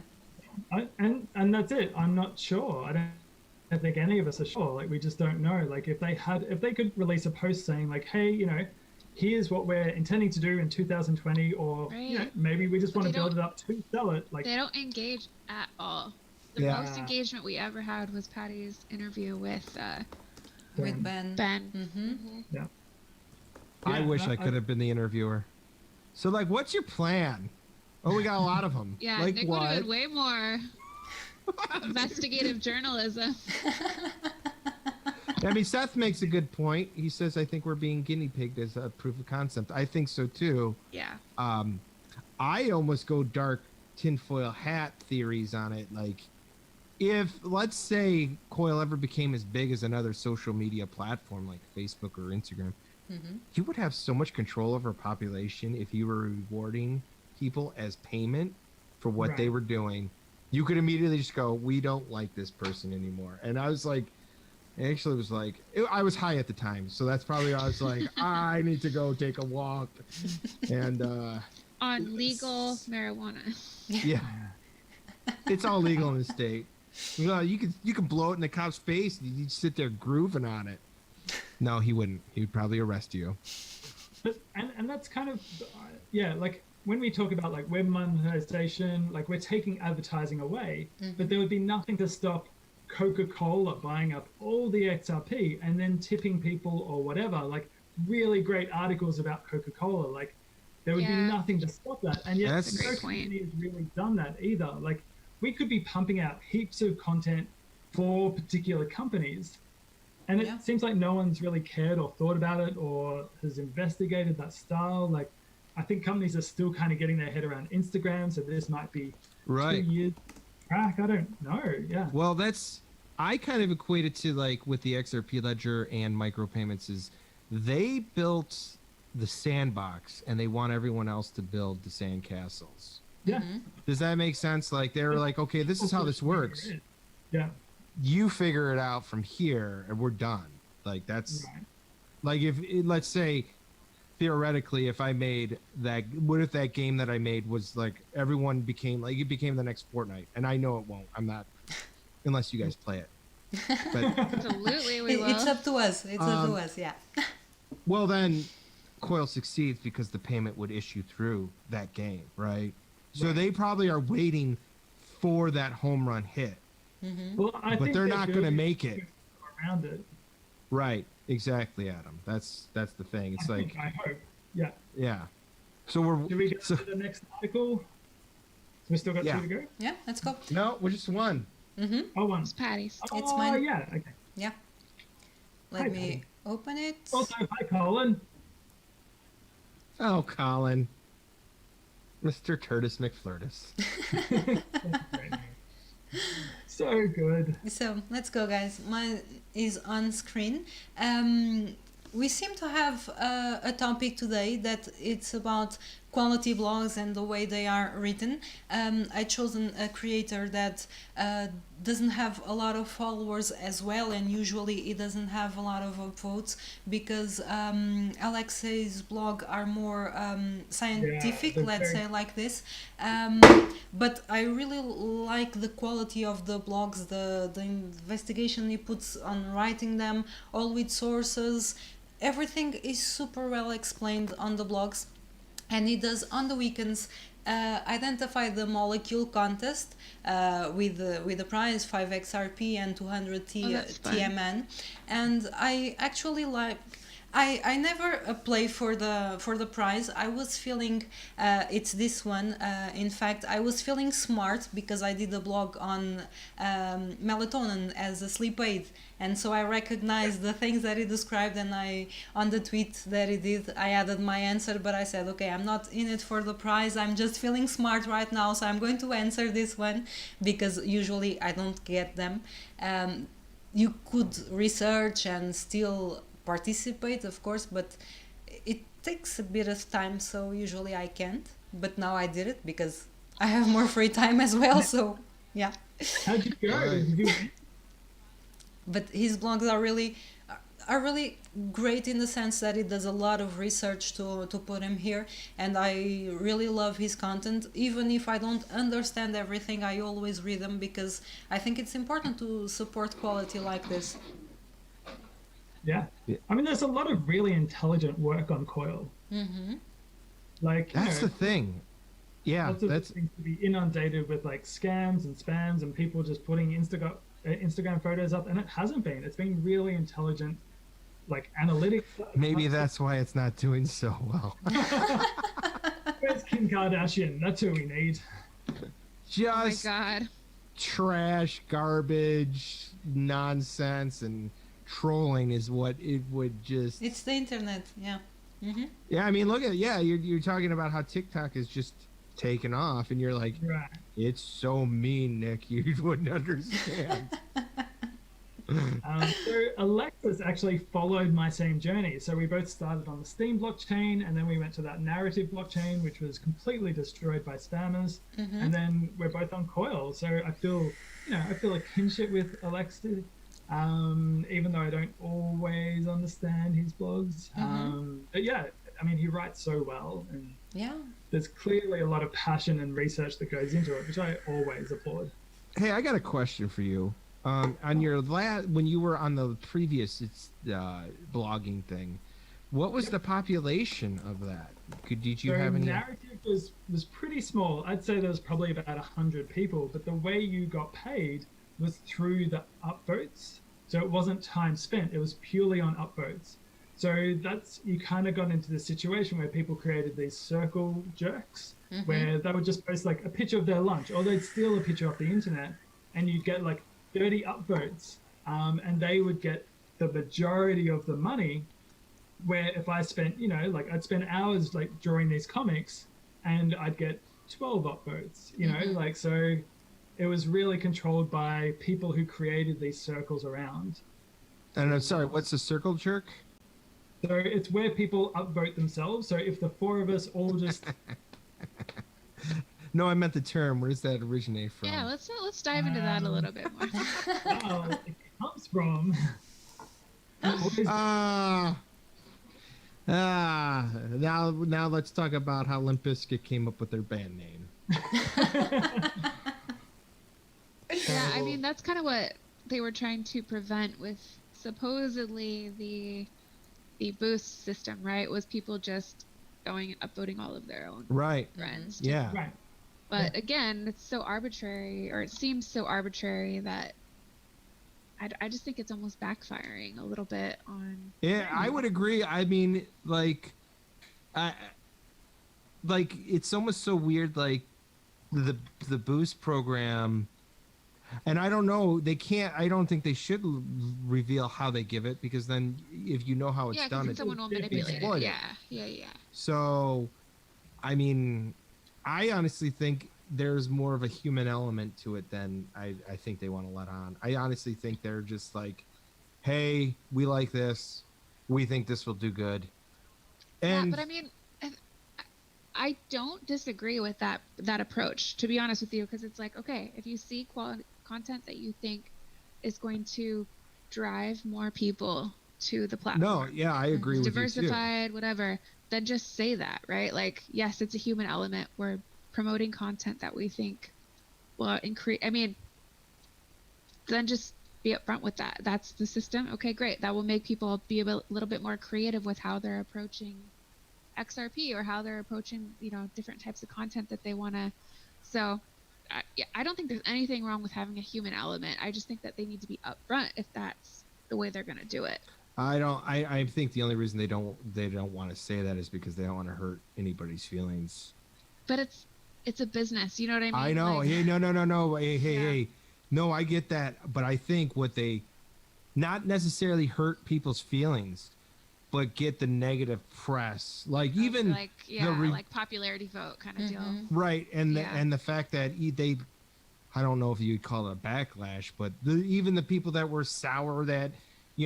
And that's it. I'm not sure. I don't think any of us are sure. Like, we just don't know. Like, if they could release a post saying like, hey, here's what we're intending to do in 2020, or Right. maybe we just But want to they build don't- it up to sell it. Like, They don't engage at all. The Yeah. most engagement we ever had was Patty's interview with With Ben. Ben. Mm-hmm. I wish Yeah, I could have been the interviewer. So, like, what's your plan? Oh, we got a lot of them. Yeah, like Nick would have been way more investigative journalism. I mean, Seth makes a good point. He says, I think we're being guinea pigged as a proof of concept. I think so, too. Yeah. I almost go dark tinfoil hat theories on it. Like, if, let's say, Coil ever became as big as another social media platform like Facebook or Instagram, you would have so much control over a population if you were rewarding people as payment for what they Right. were doing. You could immediately just go, we don't like this person anymore. And I was like, I was high at the time. So that's probably why I was like, I need to go take a walk. And, On legal marijuana. yeah, it's all legal in the state. You can blow it in the cop's face. And you'd sit there grooving on it. No, he wouldn't. He would probably arrest you. But, and that's kind of like when we talk about like web monetization, like we're taking advertising away, but there would be nothing to stop Coca-Cola buying up all the XRP and then tipping people or whatever. Like, really great articles about Coca-Cola. Like, there would be nothing to stop that. And yet That's a no great point. company has really done that either. Like, we could be pumping out heaps of content for particular companies, and it seems like no one's really cared or thought about it or has investigated that style. Like, I think companies are still kind of getting their head around Instagram, so this might be 2 years back. I don't know. Yeah. Well, I kind of equate it to like with the XRP ledger and micropayments is they built the sandbox and they want everyone else to build the sandcastles. Yeah. Does that make sense? Like they were like, okay, this is how this works. Yeah. You figure it out from here and we're done. Like that's Right. like if let's say theoretically if I made that, what if that game that I made was like everyone became like it became the next Fortnite, and I know it won't. I'm not unless you guys play it. But Absolutely, we will. It's up to us. It's up to us, yeah. well then Coil succeeds because the payment would issue through that game, right? So they probably are waiting for that home run hit. Well, I But think they're not going to building make it. around it. Right. Exactly, Adam. That's the thing. It's I hope. Yeah. yeah. So we're Do we go to the next article? So we still got 2 to go? Yeah, let's go. no, we're just one. Oh, one. It's Patty's. It's Oh, mine. yeah. Okay. Yeah. Hi, Let me Patty. open it. Also, hi, Colin. Oh, Colin. Mr. Turtis McFlirtus. So good. So let's go, guys. Mine is on screen. We seem to have a topic today that it's about quality blogs and the way they are written. I chosen a creator that doesn't have a lot of followers as well, and usually it doesn't have a lot of upvotes because Alexei's blog are more scientific, they're let's very- say like this. But I really like the quality of the blogs, the investigation he puts on writing them, all with sources. Everything is super well explained on the blogs, and he does on the weekends identify the molecule contest with the prize 5 XRP and 200 Oh, that's fun. TMN, and I actually like. I never play for the prize. I was feeling it's this one. In fact, I was feeling smart because I did a blog on melatonin as a sleep aid, and so I recognized the things that he described, and I on the tweet that he did, I added my answer. But I said, okay, I'm not in it for the prize. I'm just feeling smart right now, so I'm going to answer this one because usually I don't get them. You could research and still participate, of course, but it takes a bit of time, so usually I can't. But now I did it because I have more free time as well, so yeah. How'd you go? Right. Did you- But his blogs are really great in the sense that it does a lot of research to put him here, and I really love his content. Even if I don't understand everything, I always read them because I think it's important to support quality like this. Yeah. Yeah. I mean, there's a lot of really intelligent work on Coil. Mm-hmm. Like, you That's know, the thing. Yeah, lots of that's things to be inundated with like scams and spams and people just putting Instagram photos up, and it hasn't been. It's been really intelligent, like analytics. maybe that's why it's not doing so well. Where's Kim Kardashian? That's who we need. Oh my Just god. trash, garbage, nonsense, and trolling is what it would just. It's the internet, yeah. Mm-hmm. Yeah, I mean, look at you're talking about how TikTok is just taken off, and you're like, Right. it's so mean, Nick. You wouldn't understand. So Alexis actually followed my same journey. So we both started on the Steam blockchain, and then we went to that narrative blockchain, which was completely destroyed by spammers. Mm-hmm. And then we're both on Coil. So I feel a kinship with Alexis, even though I don't always understand his blogs. But yeah, I mean, he writes so well, and Yeah. there's clearly a lot of passion and research that goes into it, which I always applaud. Hey, I got a question for you. On your when you were on the previous blogging thing, what was the population of that? Did you So have any? narrative was pretty small. I'd say there was probably about 100 people, but the way you got paid was through the upvotes. So it wasn't time spent; it was purely on upvotes. So that's you kind of got into this situation where people created these circle jerks, where they would just post like a picture of their lunch, or they'd steal a picture off the internet, and you'd get like 30 upvotes, and they would get the majority of the money. Where if I spent, like I'd spend hours like drawing these comics, and I'd get 12 upvotes, like so. It was really controlled by people who created these circles around. And I'm sorry, what's the circle jerk? So it's where people upvote themselves. So if the four of us all just No, I meant the term. Where does that originate from? Yeah, let's dive into that a little bit more. it comes from Now let's talk about how Limp Bizkit came up with their band name. Yeah, I mean that's kind of what they were trying to prevent with supposedly the boost system, right? Was people just upvoting all of their own Right. friends. Yeah. right. But again, it's so arbitrary, or it seems so arbitrary that I just think it's almost backfiring a little bit on. Yeah, I would agree. I mean, it's almost so weird. Like the boost program. And I don't know, they can't, I don't think they should reveal how they give it, because then if you know how it's Yeah, done, because someone will manipulate exploit it. it. Yeah. So, I mean, I honestly think there's more of a human element to it than I think they want to let on. I honestly think they're just like, hey, we like this. We think this will do good. And Yeah, but I mean, I don't disagree with that approach, to be honest with you, because it's like, okay, if you see quality content that you think is going to drive more people to the platform, no, yeah, I agree with you too. diversified, whatever, then just say that, right? Like, yes, it's a human element. We're promoting content that we think will increase. I mean, then just be upfront with that. That's the system. Okay, great. That will make people be a little bit more creative with how they're approaching XRP or how they're approaching, different types of content that they want to. So I don't think there's anything wrong with having a human element. I just think that they need to be upfront if that's the way they're going to do it. I think the only reason they don't want to say that is because they don't want to hurt anybody's feelings. But it's a business. You know what I mean? I know. Like, Hey, no. Hey, Yeah. hey. No, I get that, but I think what they not necessarily hurt people's feelings, but get the negative press. Like even like like popularity vote kind of deal. right, and Yeah. the fact that they, I don't know if you'd call it a backlash, but even the people that were sour that, the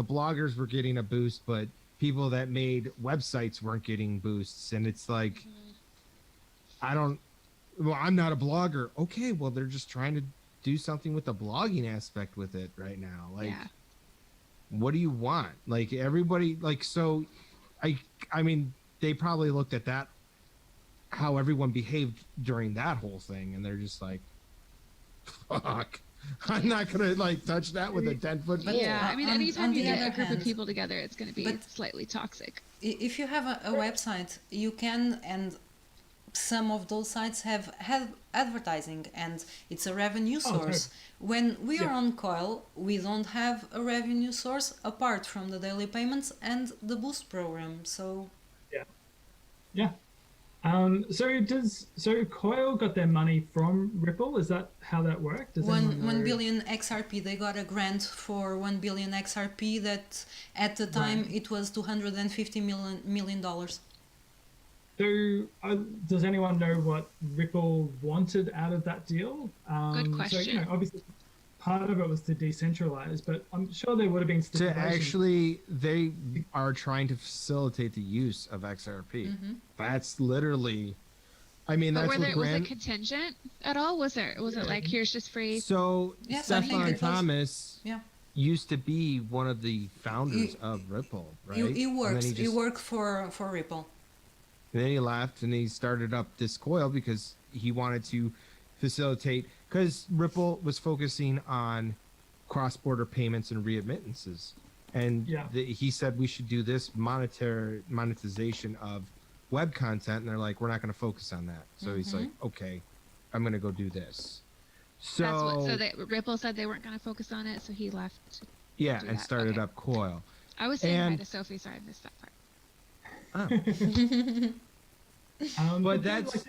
bloggers were getting a boost, but people that made websites weren't getting boosts, and it's like, I don't. Well, I'm not a blogger. Okay, well they're just trying to do something with the blogging aspect with it right now. Like, Yeah. what do you want? Like everybody, like so. I mean, they probably looked at that, how everyone behaved during that whole thing, and they're just like, fuck. I'm not gonna like touch that with a 10-foot pole. Yeah, I mean, on anytime you the get a other group hand- of people together, it's going to be But- slightly toxic. If you have a website, you can, and some of those sites have advertising, and it's a revenue Oh, source. When we are Yeah. on Coil, we don't have a revenue source apart from the daily payments and the boost program. So Yeah. So Coil got their money from Ripple? Is that how that worked? Does anyone 1 know? billion XRP, they got a grant for 1 billion XRP that at the time Right. it was $250 million. So, does anyone know what Ripple wanted out of that deal? Good So, question. obviously, part of it was to decentralize, but I'm sure there would have been To stipulations. actually, they are trying to facilitate the use of XRP. That's literally, I mean, But that's what was it Grant. contingent at all? Was it like here's just free? So Yes, I think Stefan it was- Thomas Yeah. used to be one of the founders He- of Ripple, right? He And then works. he He just- worked for Ripple. And then he left and he started up this Coil because he wanted to facilitate, because Ripple was focusing on cross-border payments and remittances. And Yeah. he said we should do this monetization of web content. And they're like, we're not going to focus on that. So he's like, okay, I'm going to go do this. So, Ripple said they weren't going to focus on it, so he left. yeah, do and that. started Okay. up Coil. I was saying hi And- to Sophie, sorry I missed that part. Oh. But yeah, that's-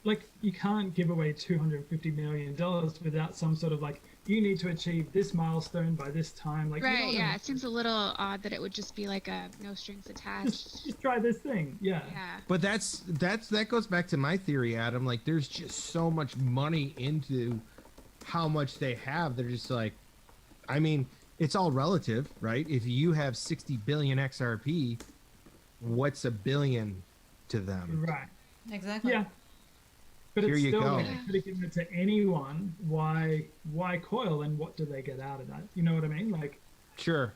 like you can't give away $250 million without some sort of like, you need to achieve this milestone by this time. Like, you know Right, what I yeah. mean? It seems a little odd that it would just be like a no strings attached. Just try this thing. Yeah. Yeah. But that goes back to my theory, Adam. Like, there's just so much money into how much they have. They're just like, I mean, it's all relative, right? If you have 60 billion XRP, what's a billion to them? Right. Exactly. Yeah. But Here it's you still, go. if you could have given it to anyone, why Coil, and what do they get out of that? You know what I mean? Like, Sure.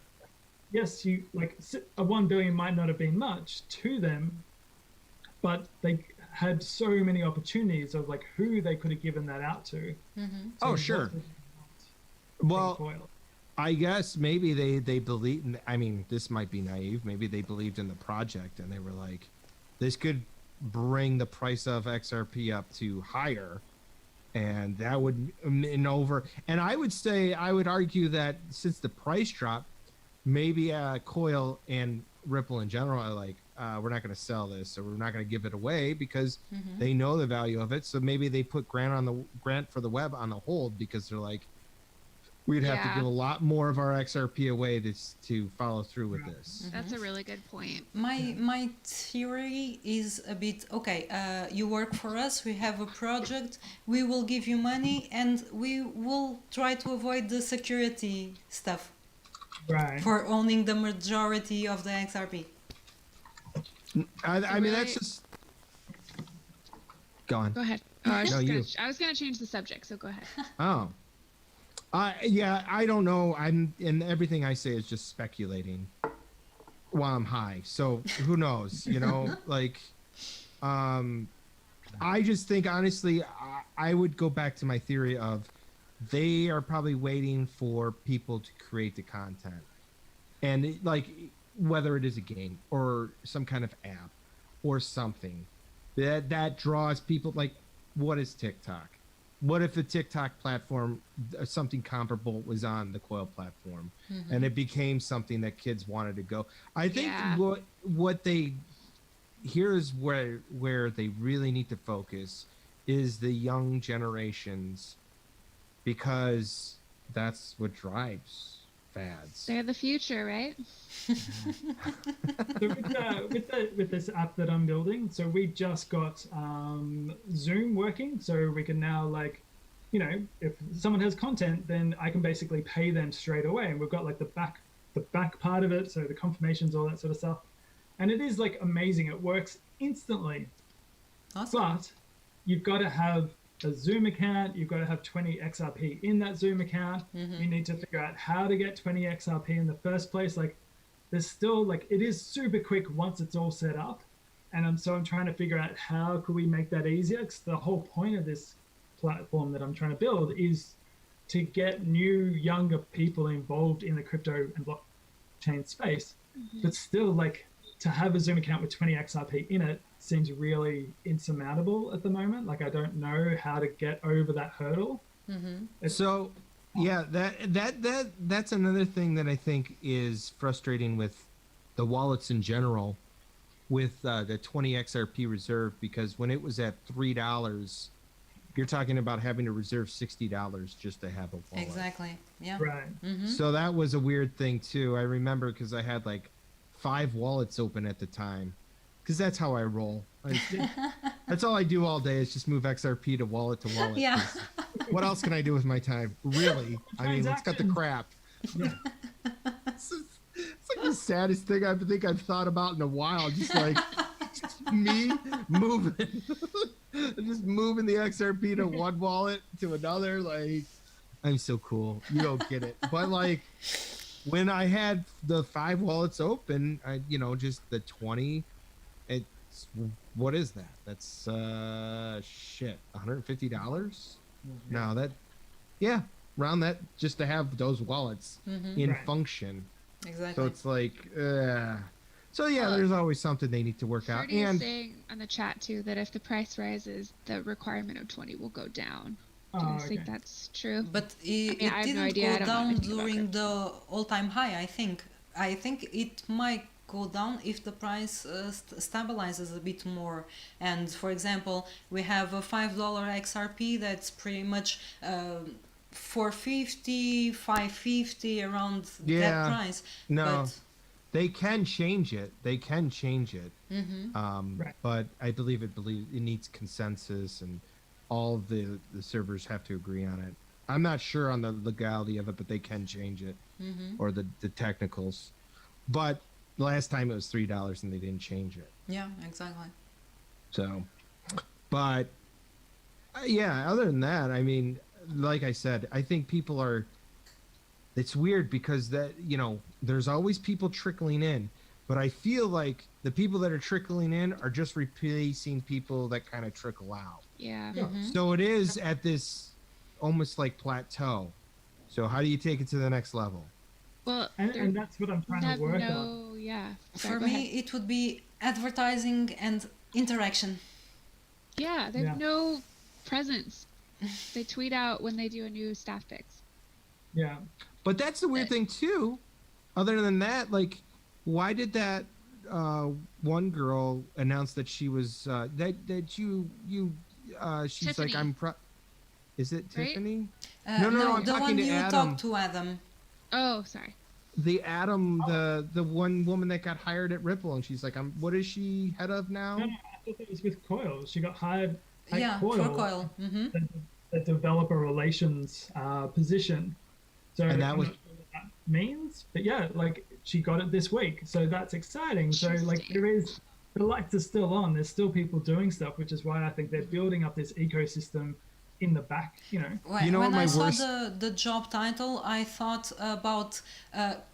yes, you like a 1 billion might not have been much to them, but they had so many opportunities of like who they could have given that out to. Oh, what sure. did they want from Well, Coil? I guess maybe they believe. I mean, this might be naive. Maybe they believed in the project and they were like, this could bring the price of XRP up to higher, and that would and I would argue that since the price dropped, maybe Coil and Ripple in general are like, we're not going to sell this, or we're not going to give it away because they know the value of it. So maybe they put grant for the web on the hold because they're like, we'd have to Yeah. give a lot more of our XRP away to follow through with this. That's a really good point. My theory is a bit okay. You work for us. We have a project. We will give you money, and we will try to avoid the security stuff Right. for owning the majority of the XRP. I mean, that's really- just. Go on. Go ahead. Oh, I was, No, just you. I was gonna change the subject, so go ahead. Oh. Yeah, I don't know. And everything I say is just speculating while I'm high. So who knows, like, I just think, honestly, I would go back to my theory of they are probably waiting for people to create the content. And like, whether it is a game or some kind of app or something that draws people, like, what is TikTok? what if the TikTok platform, something comparable was on the Coil platform, and it became something that kids wanted to go. I think Yeah. what they here's where they really need to focus is the young generations, because that's what drives fads. They're the future, right? So with this app that I'm building, so we just got Zoom working, so we can now, like, you know, if someone has content, then I can basically pay them straight away, and we've got like the back part of it, so the confirmations, all that sort of stuff, and it is like amazing. It works instantly, Awesome. but you've got to have a Zoom account. You've got to have 20 XRP in that Zoom account. You need to figure out how to get 20 XRP in the first place. Like, there's still, like, it is super quick once it's all set up, and I'm trying to figure out how could we make that easier, because the whole point of this platform that I'm trying to build is to get new younger people involved in the crypto and blockchain space, but still, like, to have a Zoom account with 20 XRP in it seems really insurmountable at the moment. Like, I don't know how to get over that hurdle. So yeah, that's another thing that I think is frustrating with the wallets in general, with the 20 XRP reserve, because when it was at $3, you're talking about having to reserve $60 just to have a wallet. Exactly. Yeah. Right. So that was a weird thing too. I remember, because I had like 5 wallets open at the time, because that's how I roll. That's all I do all day is just move XRP to wallet to wallet. Yeah. What else can I do with my time? Really? I mean, let's cut the crap. Yeah. It's like the saddest thing I think I've thought about in a while. Just like me moving, just moving the XRP to one wallet to another. Like, I'm so cool. You don't get it. But like, when I had the 5 wallets open, just the 20, it's, what is that? That's $150? No, around that, just to have those wallets in Right. function. Exactly. So it's like, so yeah, there's always something they need to work out. Shorty is And saying on the chat too that if the price rises, the requirement of 20 will go down. Do you Oh, guys think okay. that's true? But I have it no didn't idea. I go don't know down anything about during crypto. the all-time high. I think it might go down if the price stabilizes a bit more. And for example, we have a $5 XRP that's pretty much 450, 550 around Yeah. that price. no, But they can change it. They can change it. Right. But I believe it needs consensus, and all of the servers have to agree on it. I'm not sure on the legality of it, but they can change it, or the technicals. But last time it was $3 and they didn't change it. yeah, exactly. So, but yeah, other than that, I mean, like I said, I think people are, it's weird because there's always people trickling in, but I feel like the people that are trickling in are just replacing people that kind of trickle out. Yeah. So it is at this almost like plateau. So how do you take it to the next level? Well, And that's what I'm trying to work on. Yeah. For Sorry, go me, ahead. it would be advertising and interaction. Yeah, they have Yeah. no presence. They tweet out when they do a new staff picks. Yeah. But that's the weird thing too. Other than that, like, why did that one girl announce that she was she's Tiffany. like, is it Right? Tiffany? No, I'm the talking one to you Adam. talked to, Adam. Oh, sorry. The Adam, the one woman that got hired at Ripple, and she's like, what is she head of now? No, I thought it was with Coil. She got hired at Yeah, Coil, for Coil. the developer relations position. So And that I'm was- not sure what that means, but yeah, like, she got it this week, so that's exciting. So like, the lights are still on. There's still people doing stuff, which is why I think they're building up this ecosystem in the back. When, You know what when I my saw worst- the job title, I thought about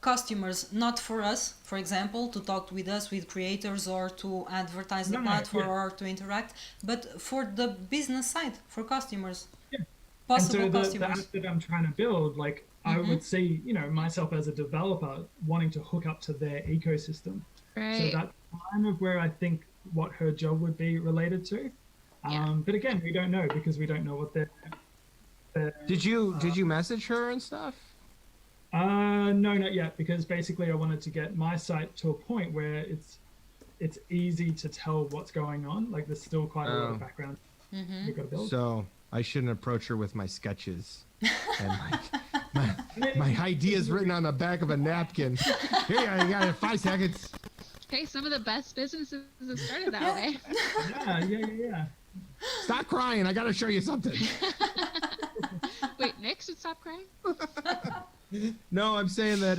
customers, not for us, for example, to talk with us, with creators, or to advertise the No, platform, yeah. or to interact, but for the business side, for customers. Yeah. Possible And so the customers. app that I'm trying to build, like, I would see, myself as a developer wanting to hook up to their ecosystem. Right. So that's kind of where I think what her job would be related to. Yeah. But again, we don't know, because we don't know what their Did you message her and stuff? No, not yet, because basically I wanted to get my site to a point where it's easy to tell what's going on. Like there's still quite a lot of background we've got to build. So I shouldn't approach her with my sketches and my ideas written on the back of a napkin. Here you got it, 5 seconds. Hey, some of the best businesses have started that way. Yeah. Stop crying. I got to show you something. Wait, Nick should stop crying? No, I'm saying that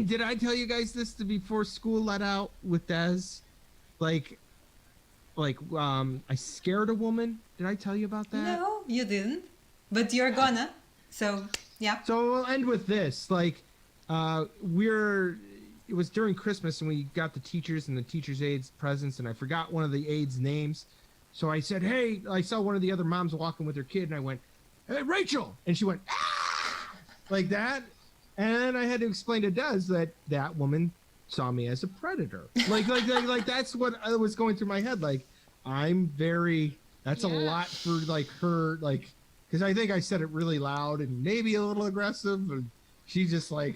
did I tell you guys this before school let out with Des? I scared a woman. Did I tell you about that? No, you didn't. But you're gonna. So, yeah. So we'll end with this. It was during Christmas and we got the teachers and the teachers' aides presents, and I forgot one of the aides' names. So I said, hey, I saw one of the other moms walking with her kid, and I went, hey, Rachel. And she went, ah! Like that. And I had to explain to Des that woman saw me as a predator. Like that's what was going through my head. Like, that's a lot for her, because I think I said it really loud and maybe a little aggressive. And she just like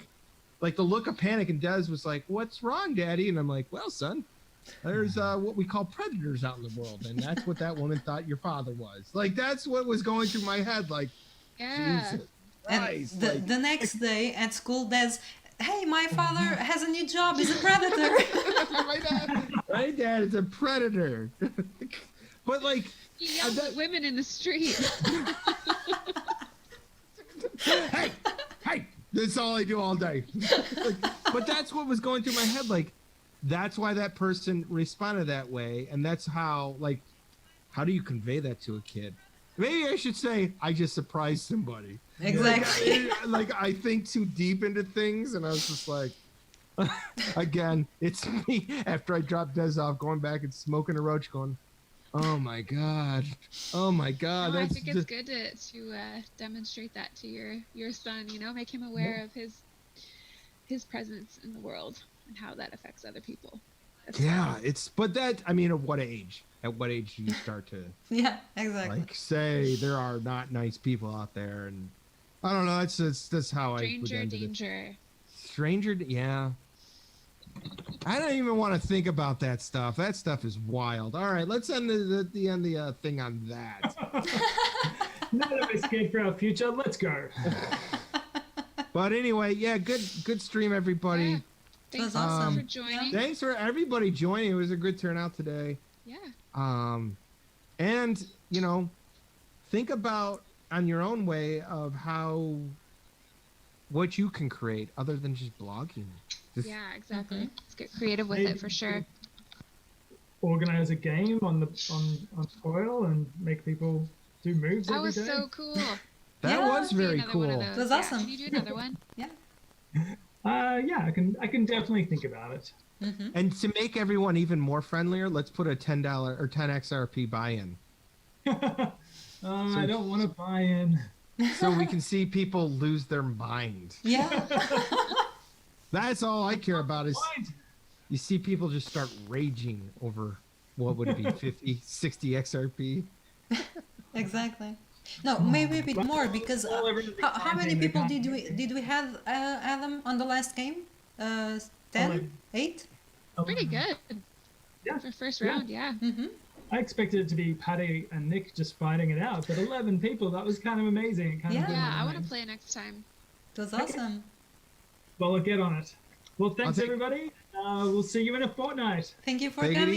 the look of panic, and Des was like, what's wrong, Daddy? And I'm like, well, son, there's what we call predators out in the world. And that's what that woman thought your father was. Like, that's what was going through my head. Like, Jesus Christ. And the next day at school, Des, hey, my father has a new job. He's a predator. my dad is a predator. But He yells at women in the street. hey, that's all I do all day. But that's what was going through my head. That's why that person responded that way. And that's how do you convey that to a kid? Maybe I should say, I just surprised somebody. Exactly. I think too deep into things, and I was just like, again, it's me after I dropped Des off, going back and smoking a roach, going, oh my god. No, I think it's good to demonstrate that to your son. Make him aware of his presence in the world and how that affects other people. But at what age? At what age do you start to Yeah, exactly. say there are not nice people out there? And I don't know, that's how I would end it. Stranger, yeah. I don't even want to think about that stuff. That stuff is wild. All right, let's end the thing on that. Now that we're scared for our future, let's go. But anyway, yeah, good stream, everybody. Yeah. Thanks awesome. for joining. Thanks for everybody joining. It was a good turnout today. Yeah. And think about on your own way of what you can create other than just blogging. Yeah, exactly. Let's get creative with it for sure. Organize a game on Coil and make people do moves That every was day. so cool. That was very cool. It was awesome. Can you do another one? Yeah. Yeah, I can definitely think about it. And to make everyone even more friendlier, let's put a $10 or 10 XRP buy-in. I don't want to buy in. So we can see people lose their mind. Yeah. That's all I care about is you see people just start raging over what would it be, 50, 60 XRP? Exactly. No, maybe a bit more, because how many people did we have, Adam, on the last game? 10? 8? Pretty good. Yeah. For first round, yeah. I expected it to be Patty and Nick just fighting it out, but 11 people, that was kind of amazing. Yeah, I want to play next time. It was awesome. Well, I'll get on it. Well, thanks everybody. We'll see you in a fortnight. Thank you for Take it coming.